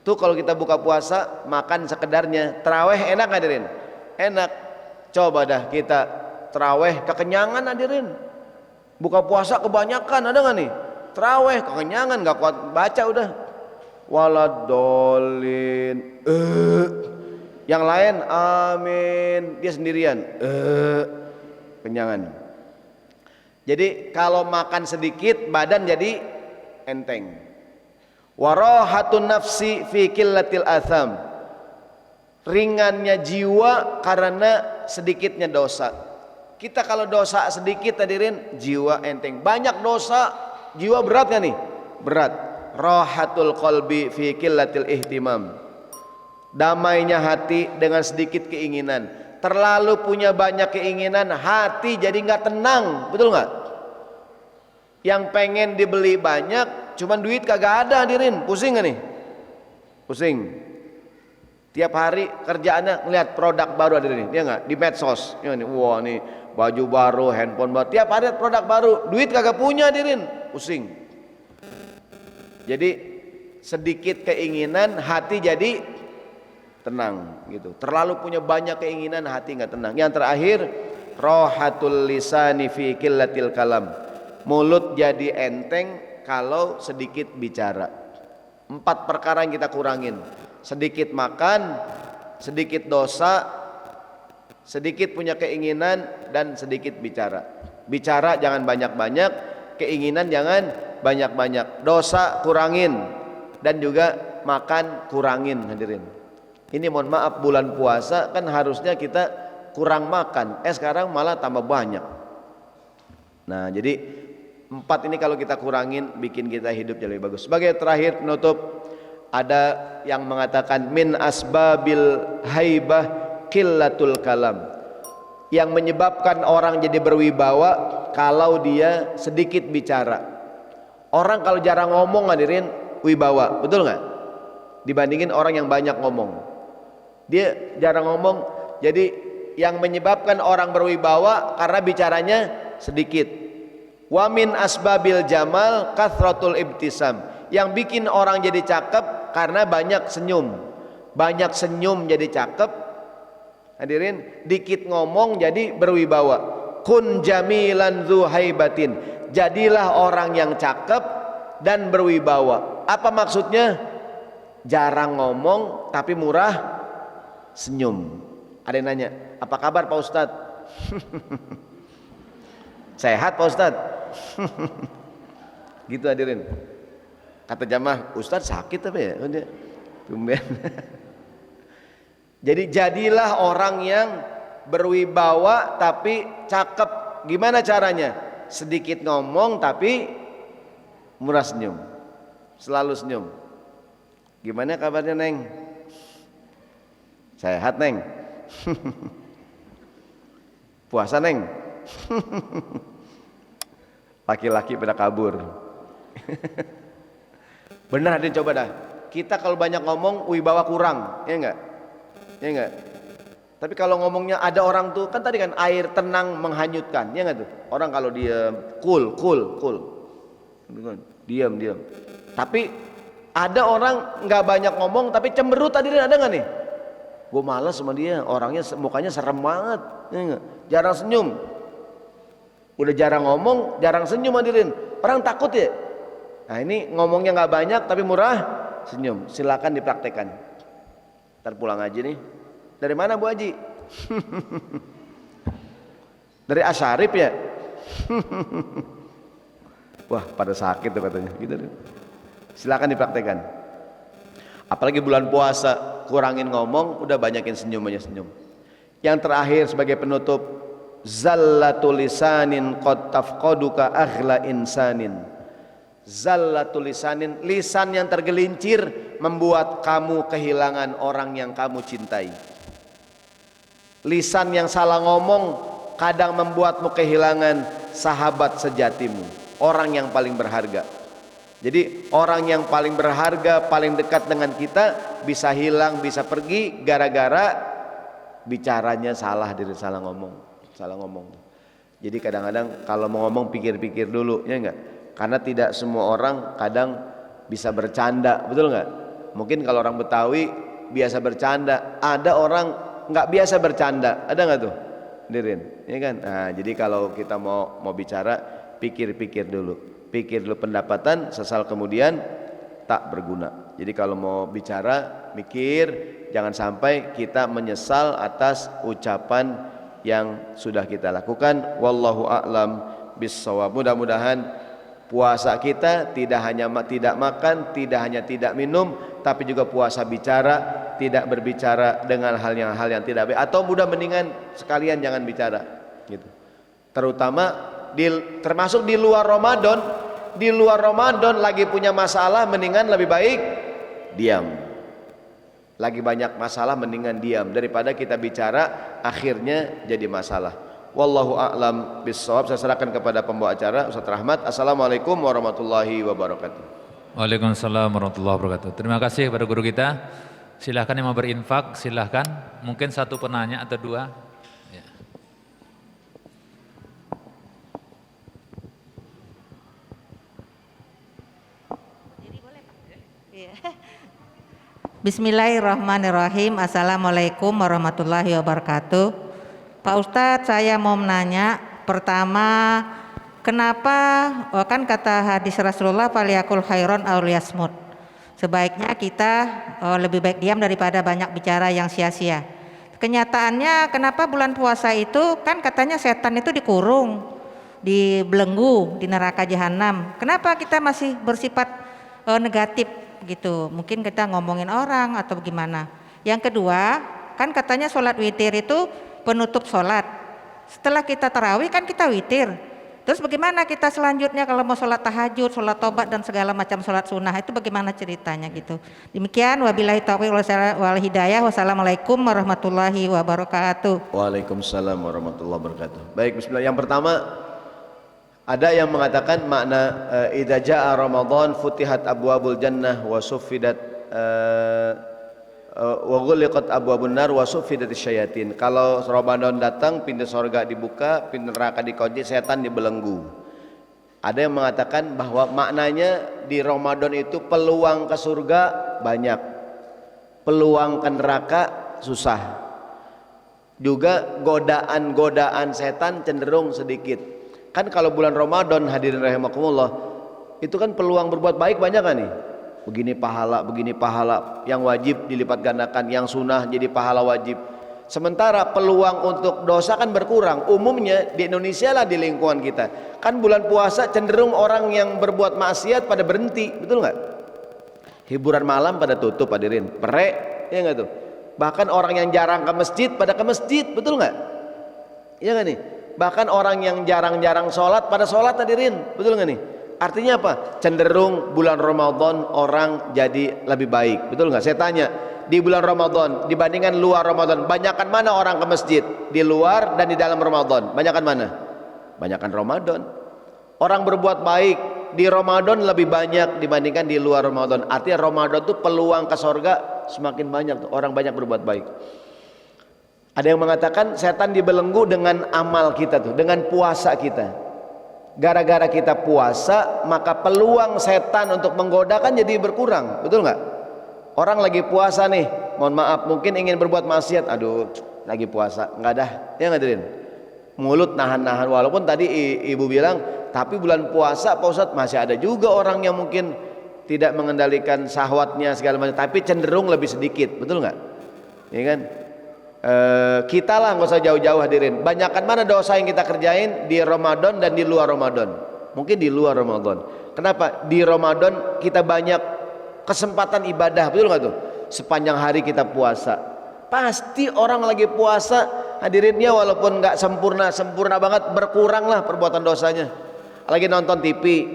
Tuh kalau kita buka puasa makan sekedarnya. Taraweh enak hadirin? Enak. Coba dah kita taraweh kekenyangan hadirin. Buka puasa kebanyakan, ada nggak nih? Taraweh kekenyangan, nggak kuat baca udah. Waladolin. Yang lain amin, dia sendirian. Kenyangan. Jadi kalau makan sedikit badan jadi enteng. Warahatun nafsi fi qillatil atham. Ringannya jiwa karena sedikitnya dosa. Kita kalau dosa sedikit hadirin, jiwa enteng. Banyak dosa, jiwa berat kan nih? Berat. Rahatul qalbi fi qillatil ihtimam. Damainya hati dengan sedikit keinginan. Terlalu punya banyak keinginan, hati jadi nggak tenang, betul nggak? Yang pengen dibeli banyak, cuman duit kagak ada hadirin, pusing nggak nih? Pusing. Tiap hari kerjaannya ngeliat produk baru hadirin, dia nggak? Di medsos, ya nih, wah nih baju baru, handphone baru, tiap hari produk baru, duit kagak punya hadirin, pusing. Jadi sedikit keinginan, hati jadi tenang gitu. Terlalu punya banyak keinginan, hati nggak tenang. Yang terakhir, rohatul lisani fi qillatil kalam. Mulut jadi enteng kalau sedikit bicara. 4 perkara yang kita kurangin. Sedikit makan, sedikit dosa, sedikit punya keinginan, dan sedikit bicara. Bicara jangan banyak-banyak, keinginan jangan banyak-banyak. Dosa kurangin, dan juga makan kurangin hadirin. Ini mohon maaf, bulan puasa kan harusnya kita kurang makan, sekarang malah tambah banyak. Nah jadi 4 ini kalau kita kurangin bikin kita hidup jadi lebih bagus. Sebagai terakhir penutup, ada yang mengatakan min asbabil haibah qillatul kalam. Yang menyebabkan orang jadi berwibawa kalau dia sedikit bicara. Orang kalau jarang ngomong hadirin wibawa, betul nggak? Dibandingin orang yang banyak ngomong. Dia jarang ngomong, jadi yang menyebabkan orang berwibawa karena bicaranya sedikit. Wa min asbabil jamal kathratul ibtisam. Yang bikin orang jadi cakep karena banyak senyum. Banyak senyum jadi cakep. Hadirin, dikit ngomong jadi berwibawa. Kun jamilan dzu haibatin. Jadilah orang yang cakep dan berwibawa. Apa maksudnya? Jarang ngomong tapi murah senyum. Ada yang nanya, apa kabar Pak Ustadz? Sehat Pak Ustadz? Gitu hadirin. Kata jamaah, Ustadz sakit apa ya? Tumben. Jadi jadilah orang yang berwibawa tapi cakep. Gimana caranya? Sedikit ngomong tapi murah senyum. Selalu senyum. Gimana kabarnya Neng? Sehat neng? Puasa neng? Laki-laki pada kabur. Benar hadirin, coba dah. Kita kalau banyak ngomong wibawa kurang, ya enggak? Ya enggak? Tapi kalau ngomongnya ada orang tuh, kan tadi kan air tenang menghanyutkan, ya enggak tuh? Orang kalau diam, cool. Diam. Tapi ada orang nggak banyak ngomong tapi cemberut, tadi ada nggak nih? Gue malas sama dia, orangnya mukanya serem banget, ya enggak? Jarang senyum. Udah jarang ngomong, jarang senyum hadirin. Orang takut ya. Nah ini ngomongnya nggak banyak tapi murah senyum. Silakan dipraktekkan. Ntar pulang aja nih. Dari mana Bu Haji? Dari Asyarif ya? Wah pada sakit tuh katanya. Gitu. Silakan dipraktekkan. Apalagi bulan puasa, kurangin ngomong, udah banyakin senyum aja senyum. Yang terakhir sebagai penutup, zallatul lisanin qad tafqaduka aghla insanin. Zallatul lisanin, lisan yang tergelincir membuat kamu kehilangan orang yang kamu cintai. Lisan yang salah ngomong kadang membuatmu kehilangan sahabat sejatimu, orang yang paling berharga. Jadi orang yang paling berharga, paling dekat dengan kita bisa hilang, bisa pergi gara-gara bicaranya salah, diri salah ngomong. Jadi kadang-kadang kalau mau ngomong pikir-pikir dulu, ya enggak? Karena tidak semua orang kadang bisa bercanda, betul enggak? Mungkin kalau orang Betawi biasa bercanda, ada orang nggak biasa bercanda, ada nggak tuh, Dirin? Ya kan? Nah, jadi kalau kita mau bicara, pikir-pikir dulu pendapatan, sesal kemudian tak berguna. Jadi kalau mau bicara, mikir, jangan sampai kita menyesal atas ucapan yang sudah kita lakukan. Wallahu a'lam bissawab. Mudah-mudahan puasa kita tidak hanya tidak makan, tidak hanya tidak minum, tapi juga puasa bicara, tidak berbicara dengan hal yang tidak baik, atau mudah mendingan sekalian jangan bicara gitu. Terutama termasuk di luar Ramadan lagi punya masalah, mendingan lebih baik diam. Lagi banyak masalah mendingan diam daripada kita bicara akhirnya jadi masalah. Wallahu a'lam bissawab. Saya serahkan kepada pembawa acara Ustaz Rahmat. Assalamualaikum warahmatullahi wabarakatuh. Waalaikumsalam warahmatullahi wabarakatuh. Terima kasih kepada guru kita. Silahkan yang mau berinfak, silahkan. Mungkin satu penanya atau dua. Ya. Bismillahirrahmanirrahim. Assalamualaikum warahmatullahi wabarakatuh. Pak Ustadz, saya mau menanya, pertama, kenapa kan kata hadis Rasulullah faliyakul khairon aw liyasmut, sebaiknya kita lebih baik diam daripada banyak bicara yang sia-sia. Kenyataannya kenapa bulan puasa itu kan katanya setan itu dikurung, dibelenggu di neraka jahanam. Kenapa kita masih bersifat negatif gitu? Mungkin kita ngomongin orang atau gimana. Yang kedua, kan katanya sholat witir itu penutup sholat. Setelah kita tarawih kan kita witir. Terus bagaimana kita selanjutnya kalau mau sholat tahajud, sholat tobat dan segala macam sholat sunnah itu bagaimana ceritanya gitu. Demikian, wabillahi taufiq wal hidayah. Wassalamualaikum warahmatullahi wabarakatuh. Waalaikumsalam warahmatullahi wabarakatuh. Baik, bismillah. Yang pertama, ada yang mengatakan makna idza jaa Ramadan futihat abwabul jannah wa suffidat wa ghuliqat abwabun nar wa suffidatis syayatin. Kalau Ramadan datang, pintu surga dibuka, pintu neraka dikunci, setan dibelenggu. Ada yang mengatakan bahwa maknanya di Ramadan itu peluang ke surga banyak, peluang ke neraka susah. Juga godaan-godaan setan cenderung sedikit. Kan kalau bulan Ramadan, hadirin rahimakumullah, itu kan peluang berbuat baik banyak kan nih. Begini pahala, yang wajib dilipat gandakan, yang sunnah jadi pahala wajib. Sementara peluang untuk dosa kan berkurang. Umumnya di Indonesia lah, di lingkungan kita, kan bulan puasa cenderung orang yang berbuat maksiat pada berhenti, betul nggak? Hiburan malam pada tutup, hadirin, perek, ya nggak tuh? Bahkan orang yang jarang ke masjid pada ke masjid, betul nggak? Iya nggak nih? Bahkan orang yang jarang-jarang sholat pada sholat, hadirin, betul nggak nih? Artinya apa? Cenderung bulan Ramadan orang jadi lebih baik, betul nggak? Saya tanya, di bulan Ramadan dibandingkan luar Ramadan, banyakkan mana orang ke masjid di luar dan di dalam Ramadan? Banyakkan mana? Banyakkan Ramadan. Orang berbuat baik di Ramadan lebih banyak dibandingkan di luar Ramadan. Artinya Ramadan tuh peluang ke surga semakin banyak tuh, orang banyak berbuat baik. Ada yang mengatakan setan dibelenggu dengan amal kita tuh, dengan puasa kita. Gara-gara kita puasa, maka peluang setan untuk menggoda kan jadi berkurang, betul nggak? Orang lagi puasa nih, mohon maaf, mungkin ingin berbuat maksiat, aduh, lagi puasa, nggak dah, ya ngadirin. Mulut nahan-nahan, walaupun tadi ibu bilang, tapi bulan puasa, Pak Ustadz, masih ada juga orang yang mungkin tidak mengendalikan syahwatnya segala macam, tapi cenderung lebih sedikit, betul nggak? Ya kan? Kita lah nggak usah jauh-jauh hadirin. Banyakkan mana dosa yang kita kerjain di Ramadan dan di luar Ramadan? Mungkin di luar Ramadan. Kenapa? Di Ramadan kita banyak kesempatan ibadah, betul nggak tuh? Sepanjang hari kita puasa. Pasti orang lagi puasa hadirinnya walaupun nggak sempurna banget, berkurang lah perbuatan dosanya. Lagi nonton TV,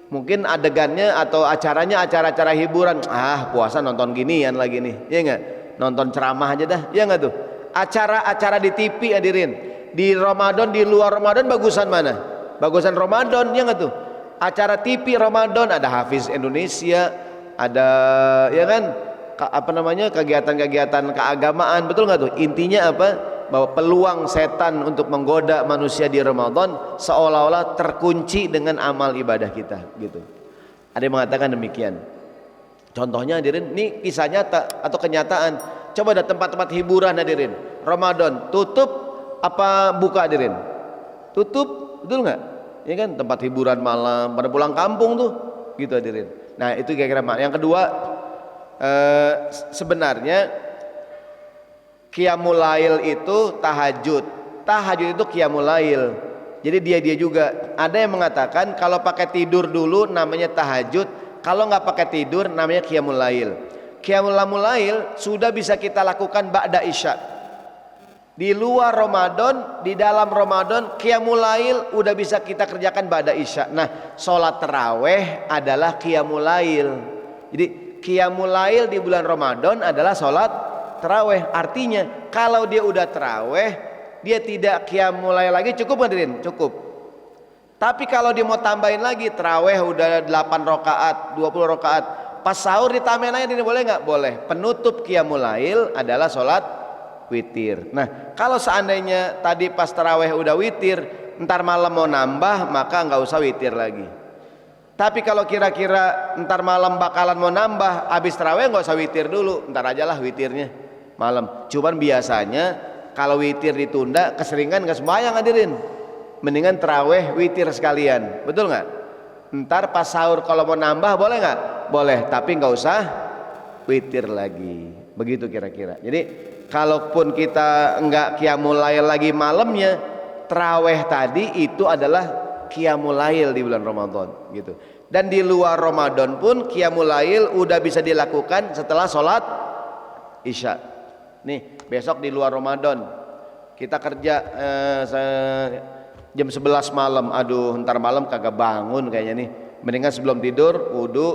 mungkin adegannya atau acaranya acara-acara hiburan. Puasa nonton ginian lagi nih, ya nggak? Nonton ceramah aja dah, ya nggak tuh? Acara-acara di TV hadirin, di Ramadan, di luar Ramadan bagusan mana? Bagusan Ramadan, ya nggak tuh? Acara TV Ramadan ada Hafiz Indonesia, ada ya kan, apa namanya, kegiatan-kegiatan keagamaan, betul nggak tuh? Intinya apa? Bahwa peluang setan untuk menggoda manusia di Ramadan seolah-olah terkunci dengan amal ibadah kita, gitu. Ada yang mengatakan demikian. Contohnya hadirin, ini kisah nyata atau kenyataan. Coba ada tempat-tempat hiburan hadirin, Ramadan tutup apa buka hadirin? Tutup, betul nggak? Ya kan, tempat hiburan malam, pada pulang kampung tuh, gitu hadirin. Nah itu kira-kira. Yang kedua, sebenarnya Qiyamul Lail itu tahajud. Tahajud itu Qiyamul Lail. Jadi dia juga. Ada yang mengatakan kalau pakai tidur dulu namanya tahajud. Kalau nggak pakai tidur namanya Qiyamul Lail. Qiyamul Lail sudah bisa kita lakukan ba'da isya. Di luar Ramadan, di dalam Ramadan, Qiyamul Lail udah bisa kita kerjakan ba'da isya. Nah, sholat taraweh adalah Qiyamul Lail. Jadi Qiyamul Lail di bulan Ramadan adalah sholat taraweh. Artinya kalau dia udah taraweh, dia tidak Qiyamul Lail lagi, cukup hadirin? Cukup. Tapi kalau dia mau tambahin lagi, taraweh udah 8 rakaat, 20 rakaat, pas sahur ditambahin aja, ini boleh nggak? Boleh. Penutup Qiyamul Lail adalah sholat witir. Nah, kalau seandainya tadi pas taraweh udah witir, ntar malam mau nambah, maka nggak usah witir lagi. Tapi kalau kira-kira ntar malam bakalan mau nambah, habis taraweh nggak usah witir dulu, ntar aja lah witirnya malam. Cuman biasanya kalau witir ditunda, keseringan nggak sembahyang hadirin. Mendingan taraweh witir sekalian, betul nggak? Ntar pas sahur kalau mau nambah boleh nggak? Boleh, tapi nggak usah witir lagi. Begitu kira-kira. Jadi kalaupun kita nggak Qiyamul Lail lagi malamnya, taraweh tadi itu adalah Qiyamul Lail di bulan Ramadan, gitu. Dan di luar Ramadan pun Qiyamul Lail udah bisa dilakukan setelah sholat isya. Nih besok di luar Ramadan kita kerja jam 11 malam, aduh ntar malam kagak bangun kayaknya nih, mendingan sebelum tidur wudu,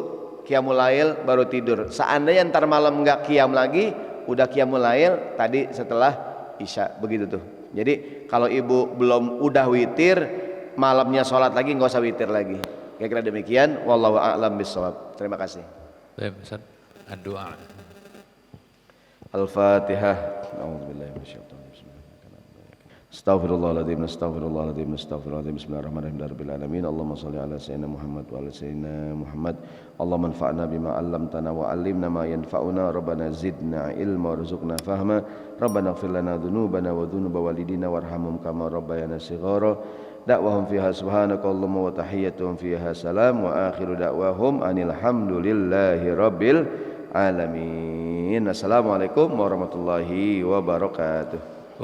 Qiyamul Lail baru tidur. Seandainya ntar malam nggak qiyam lagi, udah Qiyamul Lail tadi setelah isya, begitu tuh. Jadi kalau ibu belum udah witir, malamnya sholat lagi nggak usah witir lagi. Kira-kira demikian. Wallahu a'lam bishawab. Terima kasih. Ustaz, doa. Al-Fatihah. A'udzubillahi minasyaitonir rajim. Astaghfirullahaladzim, astaghfirullahaladzim, astaghfirullahaladzim. Bismillahirrahmanirrahim. Rabbil alamin. Allahumma shalli ala sayyidina Muhammad wa ala sayyidina Muhammad. Allahumma anfa'na bima 'allamtana wa 'allimna ma yanfa'una. Rabbana zidna ilma warzuqna fahma. Rabbana ighfir lana dhunubana wa dhunuba walidina warhamhum kama rabbayana shighara. Da'wahum fiha subhanakallahumma wa tahiyyatuhum fiha salam wa akhiru da'wahum anil hamdulillahi rabbil alamin. Assalamualaikum warahmatullahi wabarakatuh.